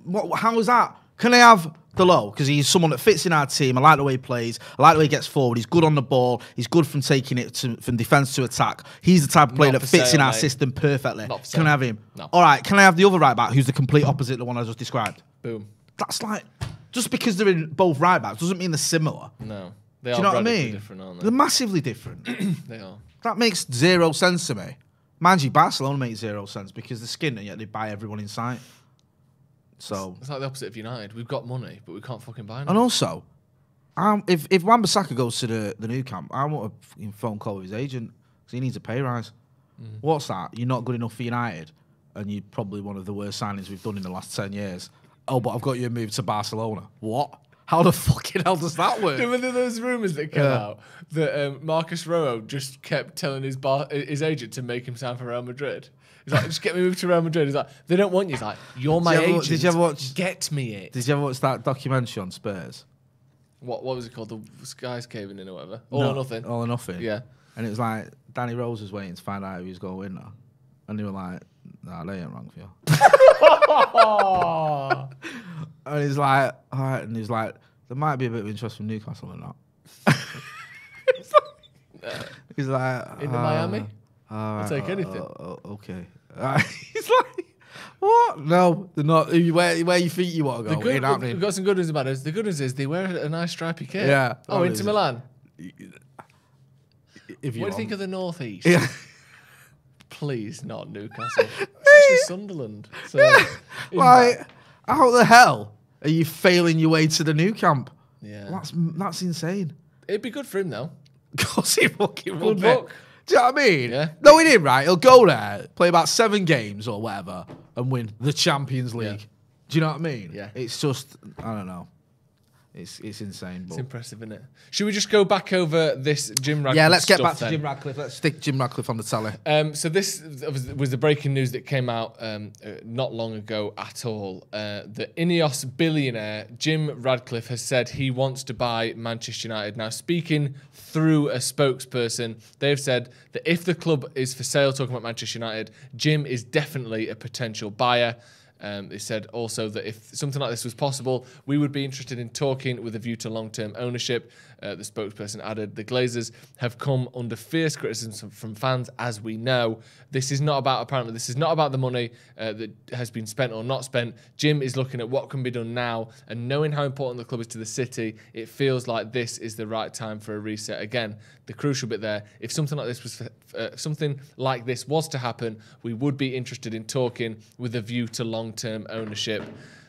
[SPEAKER 1] Like, how is that? Can I have Dalot? Because he's someone that fits in our team. I like the way he plays. I like the way he gets forward. He's good on the ball. He's good from taking it from defence to attack. He's the type of player that fits in our system perfectly. Can I have him?
[SPEAKER 2] No.
[SPEAKER 1] All right. Can I have the other right back who's the complete opposite of the one I just described?
[SPEAKER 2] Boom.
[SPEAKER 1] That's like, just because they're in both right backs doesn't mean they're similar.
[SPEAKER 2] No. They
[SPEAKER 1] Do
[SPEAKER 2] are
[SPEAKER 1] you know what I mean?
[SPEAKER 2] Different, aren't they?
[SPEAKER 1] They're massively different.
[SPEAKER 2] They are.
[SPEAKER 1] That makes zero sense to me. Mind you, Barcelona makes zero sense because they're skinned and yet they buy everyone in sight. So
[SPEAKER 2] it's like the opposite of United. We've got money, but we can't fucking buy them.
[SPEAKER 1] And also, if Wan-Bissaka goes to the new camp, I want a fucking phone call with his agent because he needs a pay rise. What's that? You're not good enough for United, and you're probably one of the worst signings we've done in the last 10 years. Oh, but I've got you a move to Barcelona. What? How the fucking hell does that work?
[SPEAKER 2] Remember those rumours that came out that Marcus Rojo just kept telling his agent to make him sign for Real Madrid? He's like, just get me moved to Real Madrid. He's like, they don't want you. He's like, you're my agent.
[SPEAKER 1] Did you ever watch?
[SPEAKER 2] Get me it.
[SPEAKER 1] Did you ever watch that documentary on Spurs?
[SPEAKER 2] What was it called? The Sky's caving in or whatever. All or Nothing.
[SPEAKER 1] All or Nothing.
[SPEAKER 2] Yeah.
[SPEAKER 1] And it was like Danny Rose was waiting to find out who was going to win now, and they were like, "Nah, they ain't wrong for you." And he's like, "All right," and he's like, "There might be a bit of interest from Newcastle or not." He's like,
[SPEAKER 2] into Miami. I'll take anything.
[SPEAKER 1] Okay. He's like, what? No, they're not. Where you think you want to go? Ain't happening.
[SPEAKER 2] We've got some good news about us. The good news is they wear a nice stripy kit.
[SPEAKER 1] Yeah.
[SPEAKER 2] Oh, Inter Milan.
[SPEAKER 1] What
[SPEAKER 2] do you think of the North East?
[SPEAKER 1] Yeah.
[SPEAKER 2] Please, not Newcastle. Especially Sunderland. So,
[SPEAKER 1] like, how the hell are you failing your way to the new camp?
[SPEAKER 2] Yeah.
[SPEAKER 1] That's insane.
[SPEAKER 2] It'd be good for him, though.
[SPEAKER 1] Of course he fucking would.
[SPEAKER 2] Good luck.
[SPEAKER 1] Do you know what I mean?
[SPEAKER 2] Yeah.
[SPEAKER 1] No, he didn't, right? He'll go there, play about 7 games or whatever, and win the Champions League.
[SPEAKER 2] Yeah.
[SPEAKER 1] Do you know what I mean?
[SPEAKER 2] Yeah.
[SPEAKER 1] It's just, I don't know. It's insane.
[SPEAKER 2] It's impressive, isn't it? Should we just go back over this Jim Ratcliffe?
[SPEAKER 1] Yeah, let's get back
[SPEAKER 2] then?
[SPEAKER 1] to Jim Ratcliffe. Let's stick Jim Ratcliffe on the tally.
[SPEAKER 2] So this was the breaking news that came out not long ago at all. The Ineos billionaire Jim Ratcliffe has said he wants to buy Manchester United. Now, speaking through a spokesperson, they've said that if the club is for sale, talking about Manchester United, Jim is definitely a potential buyer. They said also that if something like this was possible, we would be interested in talking with a view to long-term ownership. The spokesperson added, the Glazers have come under fierce criticism from fans, as we know. This is not about the money that has been spent or not spent. Jim is looking at what can be done now, and knowing how important the club is to the city, it feels like this is the right time for a reset. Again, the crucial bit there, if something like this was to happen, we would be interested in talking with a view to long-term ownership.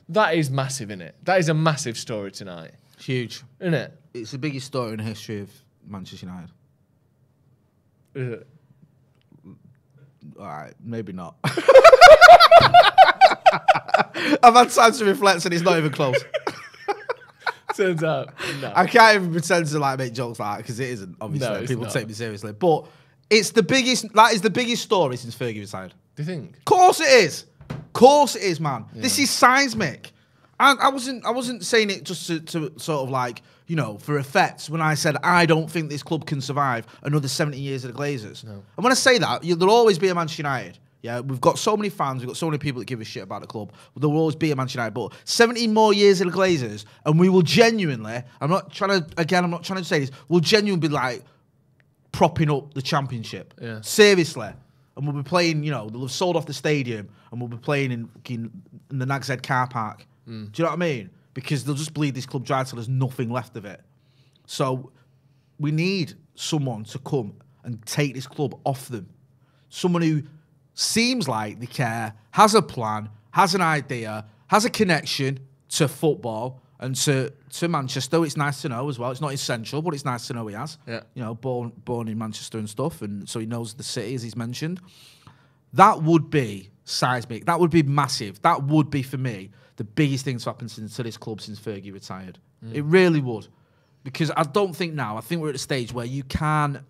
[SPEAKER 2] That is massive, innit? That is a massive story tonight.
[SPEAKER 1] Huge.
[SPEAKER 2] Isn't it?
[SPEAKER 1] It's the biggest story in the history of Manchester United.
[SPEAKER 2] Is it?
[SPEAKER 1] All right, maybe not. I've had time to reflect and it's not even close.
[SPEAKER 2] Turns out, no.
[SPEAKER 1] I can't even pretend to like make jokes like that because it isn't, obviously.
[SPEAKER 2] No,
[SPEAKER 1] people
[SPEAKER 2] not.
[SPEAKER 1] take me seriously. But it's the biggest, that is the biggest story since Fergie retired.
[SPEAKER 2] Do you think?
[SPEAKER 1] Of course it is. Of course it is, man.
[SPEAKER 2] Yeah.
[SPEAKER 1] This is seismic. And I wasn't saying it just to sort of like, you know, for effect when I said I don't think this club can survive another 70 years of the Glazers. No. And when I say that, there'll always be a Manchester United. Yeah, we've got so many fans, we've got so many people that give a shit about the club. There will always be a Manchester United, but 70 more years of the Glazers, and we will genuinely, I'm not trying to say this, we'll genuinely be like propping up the championship.
[SPEAKER 2] Yeah.
[SPEAKER 1] Seriously. and we'll be playing, you know, they'll have sold off the stadium and we'll be playing in the Nag's Head car park. Do you know what I mean? Because they'll just bleed this club dry till there's nothing left of it. So we need someone to come and take this club off them. Someone who seems like they care, has a plan, has an idea, has a connection to football and to Manchester. It's nice to know as well. It's not essential, but it's nice to know he has.
[SPEAKER 2] Yeah.
[SPEAKER 1] You know, born in Manchester and stuff, and so he knows the city, as he's mentioned. That would be seismic. That would be massive. That would be, for me, the biggest thing to happen to this club since Fergie retired. It really would. Because I don't think now, I think we're at a stage where you can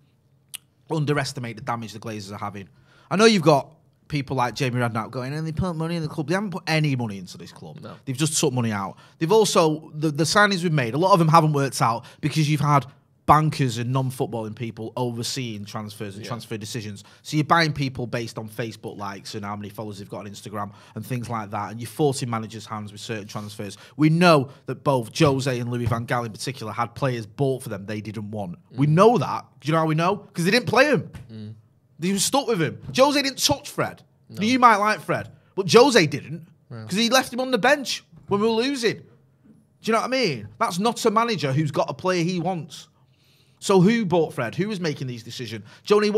[SPEAKER 1] underestimate the damage the Glazers are having. I know you've got people like Jamie Redknapp going, and they put money in the club. They haven't put any money into this club.
[SPEAKER 2] No.
[SPEAKER 1] They've just took money out. They've also, the signings we've made, a lot of them haven't worked out because you've had bankers and non-footballing people overseeing transfers and transfer decisions. So you're buying people based on Facebook likes and how many followers they've got on Instagram and things like that, and you're forcing managers' hands with certain transfers. We know that both Jose and Louis van Gaal in particular had players bought for them they didn't want. We know that. Do you know how we know? Because they didn't play him. They were stuck with him. Jose didn't touch Fred. No. You might like Fred, but Jose didn't because he left him on the bench when we were losing. Do you know what I mean? That's not a manager who's got a player he wants. So who bought Fred? Who was making these decisions? Jose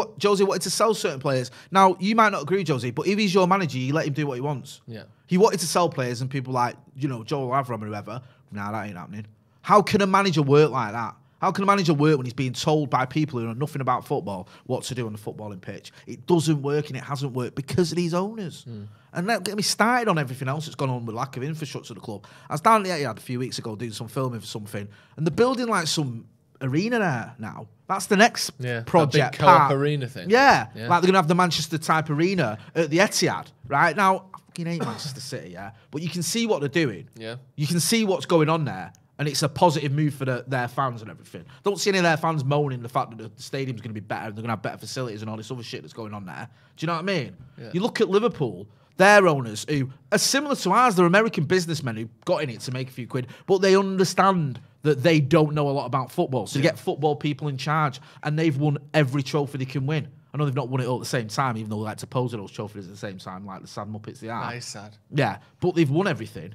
[SPEAKER 1] wanted to sell certain players. Now, you might not agree with Jose, but if he's your manager, you let him do what he wants.
[SPEAKER 2] Yeah.
[SPEAKER 1] He wanted to sell players and people like, you know, Joel Avram or whoever. Nah, that ain't happening. How can a manager work like that? How can a manager work when he's being told by people who know nothing about football what to do on the footballing pitch? It doesn't work, and it hasn't worked because of these owners. And don't get me started on everything else that's gone on with lack of infrastructure at the club. I was down at the Etihad a few weeks ago doing some filming for something, and they're building like some arena there now. That's the next project.
[SPEAKER 2] Big co-op arena thing.
[SPEAKER 1] Yeah. Like they're going to have the Manchester type arena at the Etihad, right? Now, I fucking hate Manchester City, yeah? But you can see what they're doing.
[SPEAKER 2] Yeah.
[SPEAKER 1] You can see what's going on there. And it's a positive move for their fans and everything. Don't see any of their fans moaning the fact that the stadium's going to be better and they're going to have better facilities and all this other shit that's going on there. Do you know what I mean? Yeah. You look at Liverpool, their owners, who are similar to ours. They're American businessmen who got in it to make a few quid, but they understand that they don't know a lot about football. So you get football people in charge, and they've won every trophy they can win. I know they've not won it all at the same time, even though they like to pose at those trophies at the same time, like the sad Muppets they are.
[SPEAKER 2] Nice, sad.
[SPEAKER 1] Yeah, but they've won everything.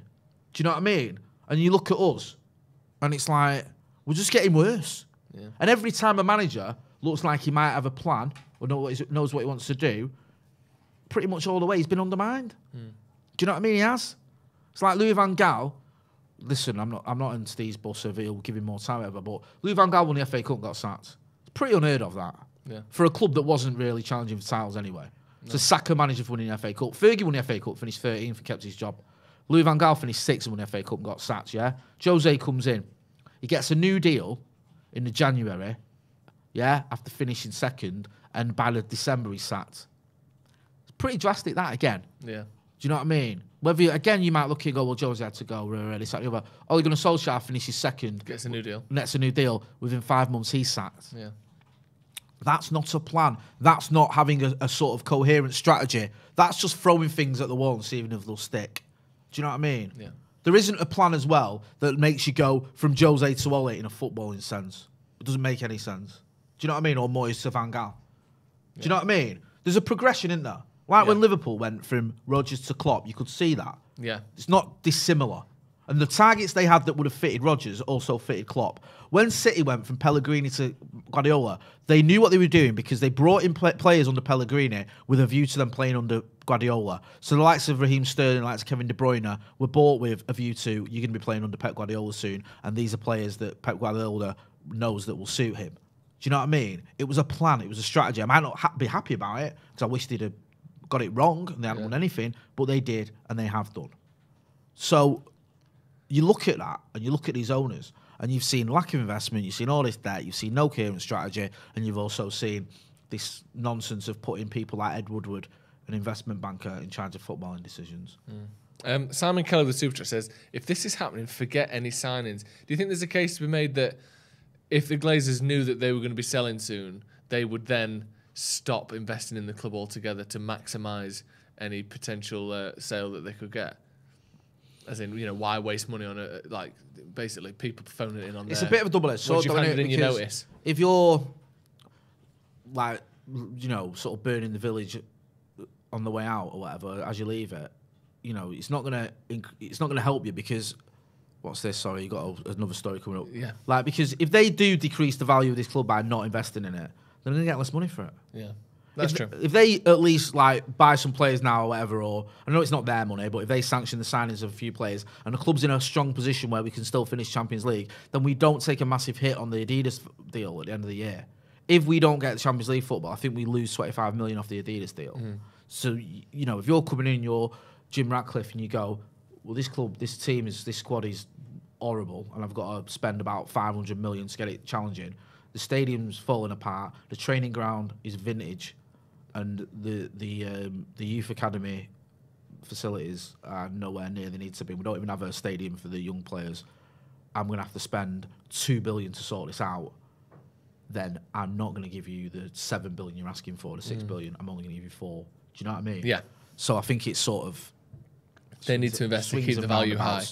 [SPEAKER 1] Do you know what I mean? And you look at us, and it's like, we're just getting worse. Yeah. And every time a manager looks like he might have a plan or knows what he wants to do, pretty much all the way he's been undermined. Do you know what I mean? He has. It's like Louis van Gaal. Listen, I'm not in Steve's bus of he'll give him more time, whatever, but Louis van Gaal won the FA Cup and got sacked. It's pretty unheard of, that. Yeah. For a club that wasn't really challenging for titles anyway. No. So sack a manager for winning the FA Cup. Fergie won the FA Cup, finished 13th and kept his job. Louis van Gaal finished 6th and won the FA Cup and got sacked, yeah? Jose comes in. He gets a new deal in the January, yeah, after finishing 2nd, and by the December he's sacked. It's pretty drastic, that, again. Yeah. Do you know what I mean? Whether you might look at it and go, well, Jose had to go, this, that, the other. Ole Gunnar Solskjaer finishes 2nd.
[SPEAKER 2] Gets a new deal.
[SPEAKER 1] Gets a new deal. Within 5 months, he's sacked. Yeah. That's not a plan. That's not having a sort of coherent strategy. That's just throwing things at the wall and seeing if they'll stick. Do you know what I mean? Yeah. There isn't a plan as well that makes you go from Jose to Ole in a footballing sense. It doesn't make any sense. Do you know what I mean? Or Moyes to Van Gaal. Do you know what I mean? There's a progression in there. Like when Liverpool went from Rodgers to Klopp, you could see that. Yeah. It's not dissimilar. And the targets they had that would have fitted Rodgers also fitted Klopp. When City went from Pellegrini to Guardiola, they knew what they were doing because they brought in players under Pellegrini with a view to them playing under Guardiola. So the likes of Raheem Sterling, the likes of Kevin De Bruyne were bought with a view to, you're going to be playing under Pep Guardiola soon, and these are players that Pep Guardiola knows that will suit him. Do you know what I mean? It was a plan. It was a strategy. I might not be happy about it because I wish they'd have got it wrong and they hadn't won anything, but they did, and they have done. So you look at that, and you look at these owners, and you've seen lack of investment, you've seen all this debt, you've seen no coherent strategy, and you've also seen this nonsense of putting people like Ed Woodward, an investment banker, in charge of footballing decisions.
[SPEAKER 2] Simon Kelly with Super Chat says, if this is happening, forget any signings. Do you think there's a case to be made that if the Glazers knew that they were going to be selling soon, they would then stop investing in the club altogether to maximise any potential sale that they could get? As in, why waste money on it? Like, basically, people phoning it in on.
[SPEAKER 1] It's a bit of a double-edged sword.
[SPEAKER 2] Once you've handed in your notice,
[SPEAKER 1] if you're like, sort of burning the village on the way out or whatever as you leave it, you know, it's not gonna help you because what's this? Sorry, you got another story coming up.
[SPEAKER 2] Yeah.
[SPEAKER 1] Like, because if they do decrease the value of this club by not investing in it, they're gonna get less money for it.
[SPEAKER 2] Yeah. That's true.
[SPEAKER 1] If they at least like buy some players now or whatever, or I know it's not their money, but if they sanction the signings of a few players and the club's in a strong position where we can still finish Champions League, then we don't take a massive hit on the Adidas deal at the end of the year. If we don't get the Champions League football, I think we lose 25 million off the Adidas deal. So, you know, if you're coming in, you're Jim Ratcliffe, and you go, well, this squad is horrible, and I've got to spend about 500 million to get it challenging. The stadium's falling apart. The training ground is vintage. And the youth academy facilities are nowhere near they need to be. We don't even have a stadium for the young players. I'm going to have to spend $2 billion to sort this out. Then I'm not going to give you the $7 billion you're asking for, the $6 billion. I'm only going to give you $4 billion. Do you know what I mean?
[SPEAKER 2] Yeah.
[SPEAKER 1] So I think it's sort of...
[SPEAKER 2] They need to invest to keep the value high.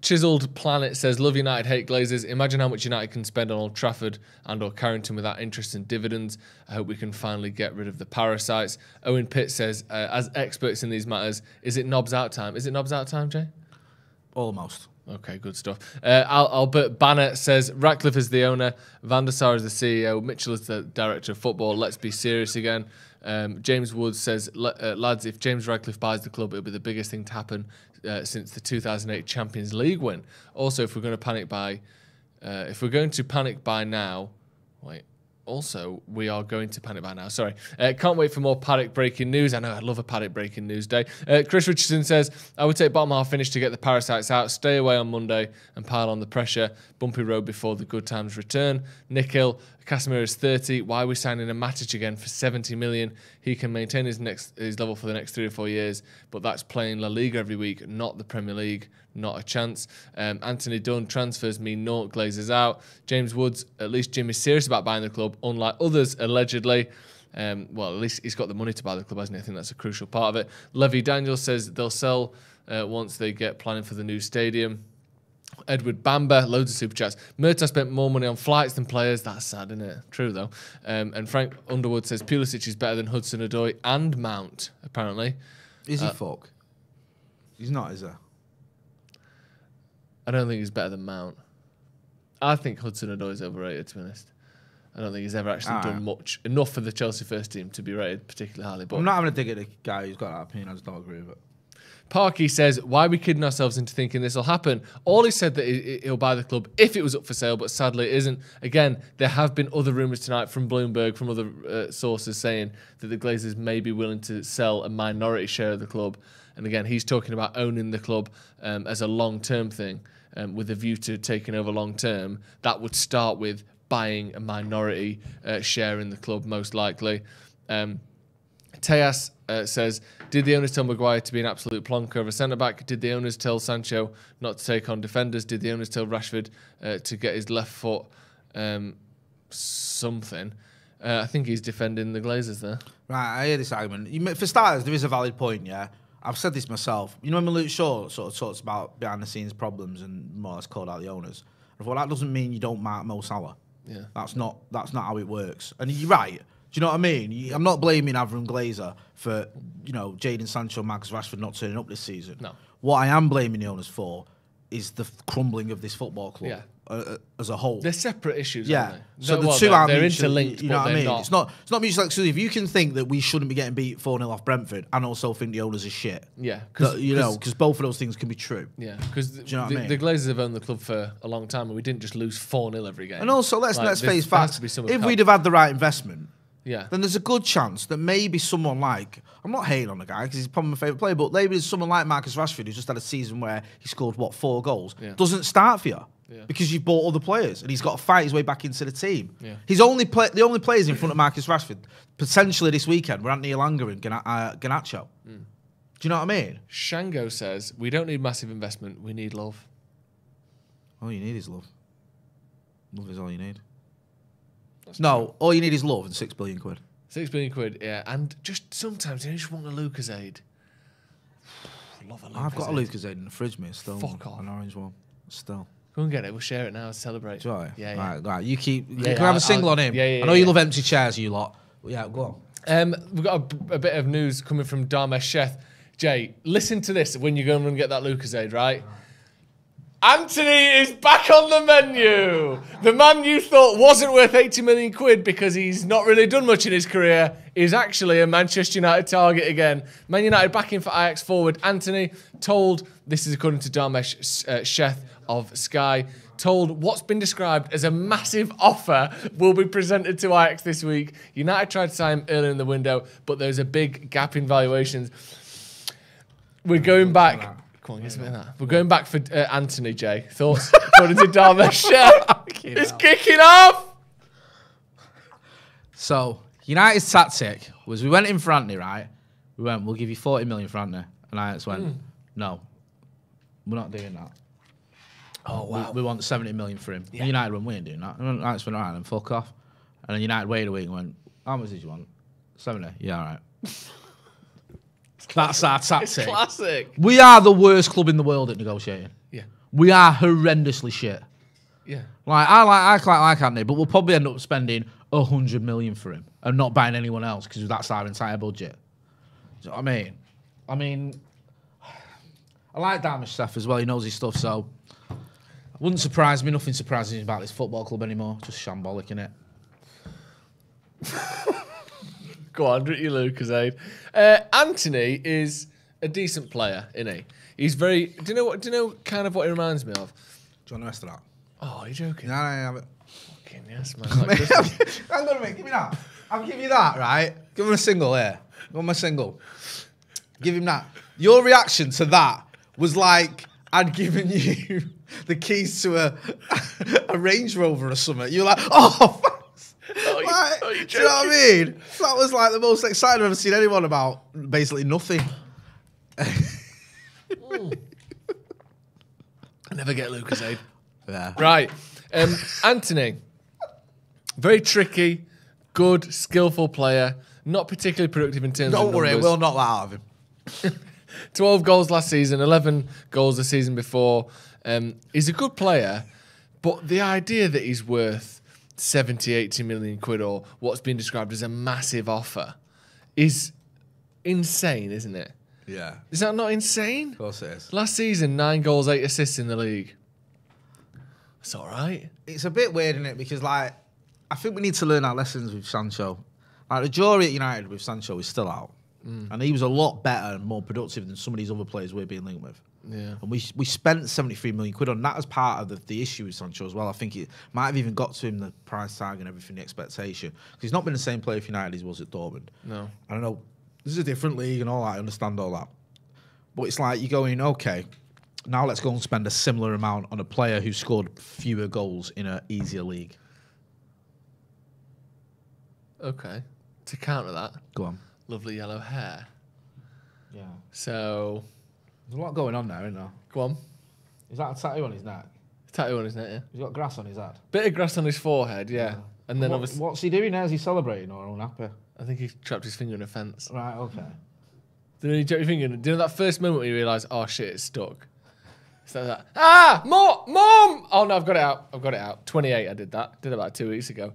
[SPEAKER 2] Chiseled Planet says, love United, hate Glazers. Imagine how much United can spend on Old Trafford and or Carrington without interest and dividends. I hope we can finally get rid of the parasites. Owen Pitt says, as experts in these matters, is it knobs out time? Is it knobs out time, Jay?
[SPEAKER 1] Almost.
[SPEAKER 2] Okay, good stuff. Albert Banner says, Ratcliffe is the owner, Van der Sar is the CEO, Mitchell is the director of football. Let's be serious again. James Woods says, lads, if James Ratcliffe buys the club, it'll be the biggest thing to happen since the 2008 Champions League win. Also, if we're going to panic by now, we are going to panic by now. Sorry. Can't wait for more Paddock breaking news. I know, I love a Paddock breaking news day. Chris Richardson says, I would take bottom half finish to get the parasites out. Stay away on Monday and pile on the pressure. Bumpy road before the good times return. Nick Hill, Casemiro is 30. Why are we signing a Matic again for 70 million? He can maintain his level for the next 3 or 4 years, but that's playing La Liga every week, not the Premier League. Not a chance. Anthony Dunn, transfers mean naught, Glazers out. James Woods, at least Jim is serious about buying the club, unlike others, allegedly. At least he's got the money to buy the club, hasn't he? I think that's a crucial part of it. Levy Daniels says they'll sell once they get planning for the new stadium. Edward Bamber, loads of super chats. Murtaugh spent more money on flights than players. That's sad, isn't it? True, though. And Frank Underwood says Pulisic is better than Hudson-Odoi and Mount, apparently.
[SPEAKER 1] Is he fuck? He's not, is he?
[SPEAKER 2] I don't think he's better than Mount. I think Hudson-Odoi is overrated, to be honest. I don't think he's ever actually done enough for the Chelsea first team to be rated particularly highly. But
[SPEAKER 1] I'm not having a dig at a guy who's got that opinion. I just don't agree with it.
[SPEAKER 2] Parky says, why are we kidding ourselves into thinking this will happen? All he said that he'll buy the club if it was up for sale, but sadly it isn't. Again, there have been other rumours tonight from Bloomberg, from other sources saying that the Glazers may be willing to sell a minority share of the club. And again, he's talking about owning the club as a long-term thing, with a view to taking over long-term. That would start with buying a minority share in the club, most likely. Tejas says, did the owners tell Maguire to be an absolute plonker of a centre-back? Did the owners tell Sancho not to take on defenders? Did the owners tell Rashford to get his left foot something? I think he's defending the Glazers there.
[SPEAKER 1] Right, I hear this argument. For starters, there is a valid point, yeah? I've said this myself. You know when Luke Shaw sort of talks about behind-the-scenes problems and more or less called out the owners? I thought, that doesn't mean you don't mark Mo Salah.
[SPEAKER 2] Yeah.
[SPEAKER 1] That's not how it works. And you're right. Do you know what I mean? I'm not blaming Avram Glazer for, Jadon Sancho, Marcus Rashford not turning up this season.
[SPEAKER 2] No.
[SPEAKER 1] What I am blaming the owners for is the crumbling of this football club as a whole.
[SPEAKER 2] They're separate issues, aren't they?
[SPEAKER 1] So the two are
[SPEAKER 2] they're
[SPEAKER 1] mutually,
[SPEAKER 2] interlinked,
[SPEAKER 1] you know what I mean?
[SPEAKER 2] not.
[SPEAKER 1] It's not mutually exclusive. You can think that we shouldn't be getting beat 4-0 off Brentford and also think the owners are shit.
[SPEAKER 2] Yeah.
[SPEAKER 1] Because both of those things can be true.
[SPEAKER 2] Yeah, because
[SPEAKER 1] you know
[SPEAKER 2] the Glazers have owned the club for a long time and we didn't just lose 4-0 every game.
[SPEAKER 1] And also, let's face facts. If we'd have had the right investment, then there's a good chance that maybe someone like, I'm not hating on the guy because he's probably my favourite player, but maybe there's someone like Marcus Rashford who's just had a season where he scored, 4 goals, doesn't start for you because you've bought other players and he's got to fight his way back into the team. Yeah. The only players in front of Marcus Rashford, potentially this weekend, were Anthony Elanga and Garnacho. Do you know what I mean?
[SPEAKER 2] Shango says, we don't need massive investment, we need love.
[SPEAKER 1] All you need is love. Love is all you need. No, all you need is love and £6 billion.
[SPEAKER 2] 6 billion quid, yeah. And just sometimes you just want a Lucozade. Love a Lucozade.
[SPEAKER 1] I've got a Lucozade in the fridge, mate. Still.
[SPEAKER 2] Fuck off.
[SPEAKER 1] An orange one. Still.
[SPEAKER 2] Go and get it. We'll share it now and celebrate.
[SPEAKER 1] Do I?
[SPEAKER 2] Yeah.
[SPEAKER 1] Right. You keep. You can have a single on him.
[SPEAKER 2] Yeah,
[SPEAKER 1] I know you love empty chairs, you lot. Yeah, go on.
[SPEAKER 2] We've got a bit of news coming from Dharmesh Sheth. Jay, listen to this when you go and get that Lucozade, right? Anthony is back on the menu. The man you thought wasn't worth 80 million quid because he's not really done much in his career is actually a Manchester United target again. Man United backing for Ajax forward Anthony told, this is according to Dharmesh Sheth of Sky, told what's been described as a massive offer will be presented to Ajax this week. United tried to sign him earlier in the window, but there's a big gap in valuations. We're going back. Come on, get some of that. We're going back for Anthony, Jay. Thoughts? According to Dharmesh Sheth, it's kicking off.
[SPEAKER 1] So, United's tactic was we went in for Anthony, right? We went, we'll give you 40 million for Anthony. And Ajax went, no, we're not doing that.
[SPEAKER 2] Oh, wow.
[SPEAKER 1] We want 70 million for him. Yeah. United went, we ain't doing that. And Ajax went, all right, then fuck off. And then United waited a week and went, how much did you want? 70? Yeah, all right. That's our tactic.
[SPEAKER 2] It's classic.
[SPEAKER 1] We are the worst club in the world at negotiating.
[SPEAKER 2] Yeah.
[SPEAKER 1] We are horrendously shit.
[SPEAKER 2] Yeah.
[SPEAKER 1] I quite like Anthony, but we'll probably end up spending 100 million for him and not buying anyone else because that's our entire budget. Do you know what I mean? I like Dharmesh Sheth as well. He knows his stuff, so wouldn't surprise me. Nothing surprises me about this football club anymore. Just shambolic, innit?
[SPEAKER 2] Go on, drink your Lucozade. Anthony is a decent player, isn't he? He's very. Do you know kind of what he reminds me of?
[SPEAKER 1] Do you want the rest of that?
[SPEAKER 2] Oh, are you joking?
[SPEAKER 1] No, I have it.
[SPEAKER 2] Fucking yes, man.
[SPEAKER 1] Hang on a minute, give me that. I'll give you that, right? Give him a single here. Give him a single. Give him that. Your reaction to that was like I'd given you the keys to a Range Rover or something. You were like, oh, fuck. Like, do you know what I mean? That was like the most excited I've ever seen anyone about basically nothing.
[SPEAKER 2] I never get Lucozade.
[SPEAKER 1] Yeah.
[SPEAKER 2] Right. Anthony, very tricky, good, skillful player, not particularly productive in terms of numbers.
[SPEAKER 1] Don't worry, we'll knock that out of him.
[SPEAKER 2] 12 goals last season, 11 goals the season before. He's a good player, but the idea that he's worth 70, 80 million quid or what's been described as a massive offer is insane, isn't it?
[SPEAKER 1] Yeah.
[SPEAKER 2] Is that not insane?
[SPEAKER 1] Of course it is.
[SPEAKER 2] Last season, 9 goals, 8 assists in the league. It's all right.
[SPEAKER 1] It's a bit weird, isn't it? Because, like, I think we need to learn our lessons with Sancho. Like, the jury at United with Sancho is still out. And he was a lot better and more productive than some of these other players we're being linked with.
[SPEAKER 2] Yeah.
[SPEAKER 1] And we spent 73 million quid on that as part of the issue with Sancho as well. I think it might have even got to him, the price tag and everything, the expectation. Because he's not been the same player for United as he was at Dortmund.
[SPEAKER 2] No.
[SPEAKER 1] I don't know. This is a different league and all that. I understand all that. But it's like you're going, okay, now let's go and spend a similar amount on a player who scored fewer goals in an easier league.
[SPEAKER 2] Okay. To counter that,
[SPEAKER 1] Go on.
[SPEAKER 2] lovely yellow hair.
[SPEAKER 1] Yeah.
[SPEAKER 2] So,
[SPEAKER 1] There's a lot going on there, isn't there?
[SPEAKER 2] go on.
[SPEAKER 1] Is that a tattoo on his neck?
[SPEAKER 2] Tattoo on his neck, yeah.
[SPEAKER 1] He's got grass on his head.
[SPEAKER 2] Bit of grass on his forehead, yeah. And then obviously,
[SPEAKER 1] What's he doing now? Is he celebrating or unhappy?
[SPEAKER 2] I think he trapped his finger in a fence.
[SPEAKER 1] Right, okay.
[SPEAKER 2] Did you trap your finger in? Do you know that first moment where you realise, oh shit, it's stuck? It's like that. Ah, Mum! Oh no, I've got it out. 28, I did that. Did about 2 weeks ago.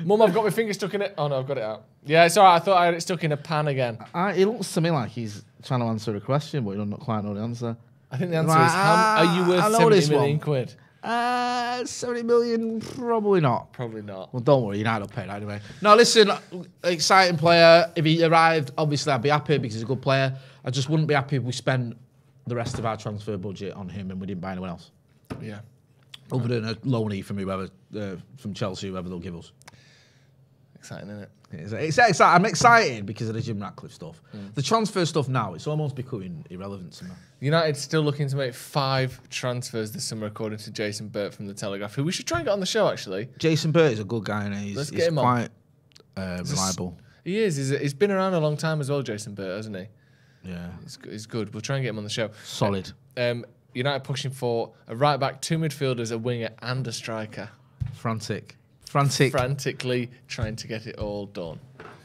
[SPEAKER 2] Mum, I've got my finger stuck in it. Oh no, I've got it out. Yeah, it's alright. I thought I had it stuck in a pan again.
[SPEAKER 1] It looks to me like he's trying to answer a question, but he doesn't quite know the answer.
[SPEAKER 2] I think the answer is, are you worth 70 million quid?
[SPEAKER 1] 70 million, probably not.
[SPEAKER 2] Probably not.
[SPEAKER 1] Well, don't worry, United will pay that anyway. No, listen, exciting player. If he arrived, obviously I'd be happy because he's a good player. I just wouldn't be happy if we spent the rest of our transfer budget on him and we didn't buy anyone else.
[SPEAKER 2] Yeah.
[SPEAKER 1] Other than a loanee from whoever, from Chelsea, whoever they'll give us.
[SPEAKER 2] Exciting, isn't it?
[SPEAKER 1] It's exciting. I'm excited because of the Jim Ratcliffe stuff. The transfer stuff now, it's almost becoming irrelevant to me.
[SPEAKER 2] United's still looking to make 5 transfers this summer, according to Jason Burt from The Telegraph, who we should try and get on the show, actually.
[SPEAKER 1] Jason Burt is a good guy, and he's
[SPEAKER 2] get him
[SPEAKER 1] quite reliable.
[SPEAKER 2] He is. He's been around a long time as well, Jason Burt, hasn't he?
[SPEAKER 1] Yeah.
[SPEAKER 2] He's good. We'll try and get him on the show.
[SPEAKER 1] Solid.
[SPEAKER 2] United pushing for a right back, 2 midfielders, a winger, and a striker.
[SPEAKER 1] Frantically
[SPEAKER 2] Frantically trying to get it all done.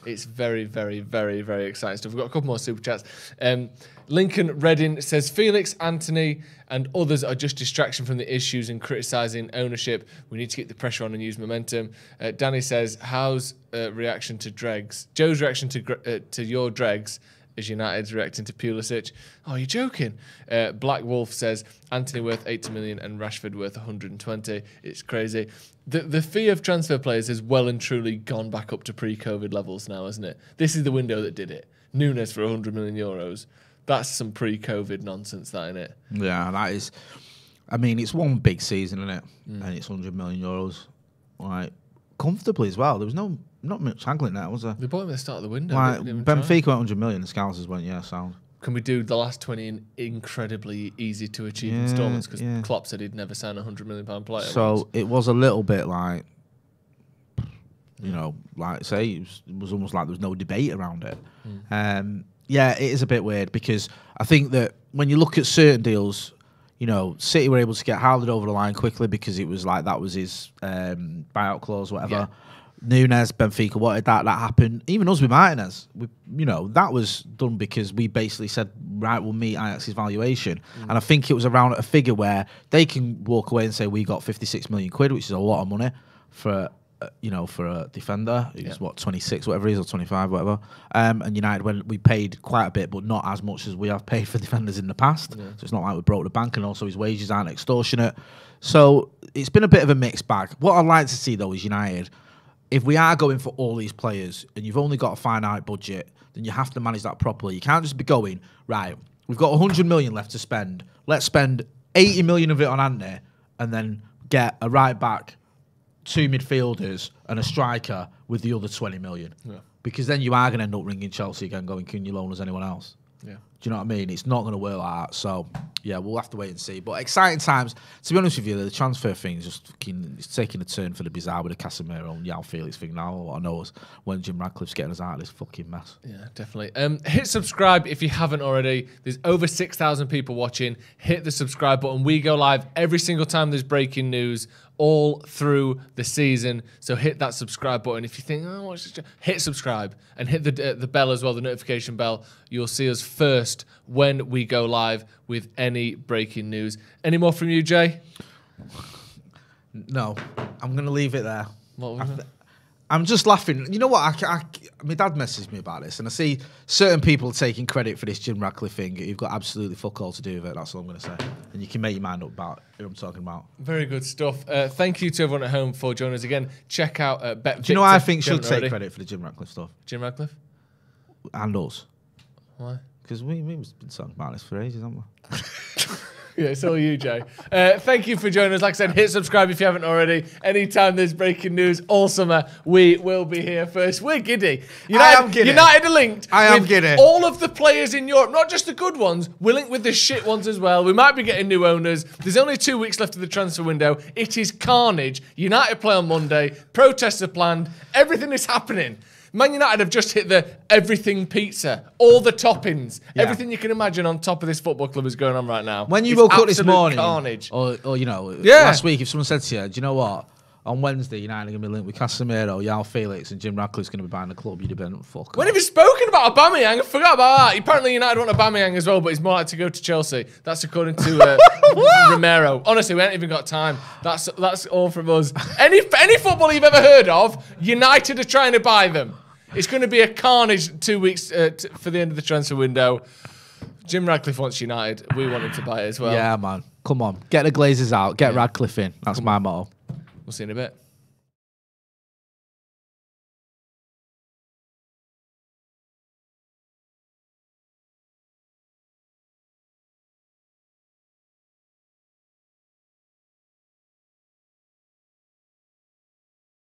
[SPEAKER 2] It's very, very, very, very exciting stuff. We've got a couple more super chats. Lincoln Redding says, Felix, Anthony and others are just distraction from the issues and criticising ownership. We need to keep the pressure on and use momentum. Danny says, how's reaction to Dregs? Joe's reaction to your Dregs is United's reacting to Pulisic. Oh, you're joking. Black Wolf says, Anthony worth 80 million and Rashford worth 120. It's crazy. The fee of transfer players has well and truly gone back up to pre-COVID levels now, hasn't it? This is the window that did it. Nunes for 100 million euros. That's some pre-COVID nonsense, that, innit?
[SPEAKER 1] Yeah, that is. I mean, it's one big season, isn't it? And it's 100 million euros. Like, comfortably as well. There was not much haggling there, was there?
[SPEAKER 2] They bought him at the start of the window.
[SPEAKER 1] Like, Benfica went 100 million, the Scousers went, yeah, sound.
[SPEAKER 2] Can we do the last 20 in incredibly easy to achieve instalments? Because Klopp said he'd never sign a £100 million player.
[SPEAKER 1] So it was a little bit like, you know, like say, it was almost like there was no debate around it. Yeah, it is a bit weird because I think that when you look at certain deals, you know, City were able to get Haaland over the line quickly because it was like that was his buyout clause, whatever. Yeah. Nunes, Benfica wanted that happened. Even us with Martinez, you know, that was done because we basically said, right, we'll meet Ajax's valuation. And I think it was around a figure where they can walk away and say we got 56 million quid, which is a lot of money for for a defender who's what 26, whatever he is, or 25, whatever. And United, when we paid quite a bit, but not as much as we have paid for defenders in the past. So it's not like we broke the bank, and also his wages aren't extortionate. So it's been a bit of a mixed bag. What I'd like to see though is United, if we are going for all these players and you've only got a finite budget, then you have to manage that properly. You can't just be going, right, we've got 100 million left to spend. Let's spend 80 million of it on Ante and then get a right back, 2 midfielders and a striker with the other 20 million. Yeah. Because then you are going to end up ringing Chelsea again going, can you loan us anyone else? Yeah. Do you know what I mean? It's not going to work like that. So, yeah, we'll have to wait and see. But exciting times. To be honest with you, the transfer thing is just it's taking a turn for the bizarre with the Casemiro and João Felix thing now. What I know is when Jim Ratcliffe's getting us out of this fucking mess. Yeah, definitely. Hit subscribe if you haven't already. There's over 6,000 people watching. Hit the subscribe button. We go live every single time there's breaking news all through the season. So hit that subscribe button. If you think, oh, what's this? Hit subscribe and hit the bell as well, the notification bell. You'll see us first when we go live with any breaking news. Any more from you, Jay? No, I'm going to leave it there. I'm just laughing. You know what? My dad messaged me about this, and I see certain people taking credit for this Jim Ratcliffe thing. You've got absolutely fuck all to do with it. That's all I'm going to say. And you can make your mind up about who I'm talking about. Very good stuff. Thank you to everyone at home for joining us again. Check out BetVictor. Do you know why I think should take credit for the Jim Ratcliffe stuff? Jim Ratcliffe? And us. Why? Because we've been talking about this for ages, haven't we? Yeah, it's all you, Jay. Thank you for joining us. Like I said, hit subscribe if you haven't already. Anytime there's breaking news all summer, we will be here first. We're giddy. United are linked. I am giddy. All of the players in Europe, not just the good ones, we're linked with the shit ones as well. We might be getting new owners. There's only 2 weeks left of the transfer window. It is carnage. United play on Monday. Protests are planned. Everything is happening. Man United have just hit the everything pizza, all the toppings, everything you can imagine on top of this football club is going on right now. When you woke up this morning, carnage. Or last week, if someone said to you, do you know what? On Wednesday, United are going to be linked with Casemiro, João Felix, and Jim Ratcliffe's going to be buying the club, you'd have been, fuck. When have you spoken about Aubameyang? I forgot about that. Apparently, United want Aubameyang as well, but he's more like to go to Chelsea. That's according to Romero. Honestly, we haven't even got time. That's all from us. Any football you've ever heard of, United are trying to buy them. It's going to be a carnage 2 weeks for the end of the transfer window. Jim Ratcliffe wants United. We want him to buy it as well. Yeah, man. Come on. Get the Glazers out. Get Ratcliffe in. That's my motto. We'll see you in a bit.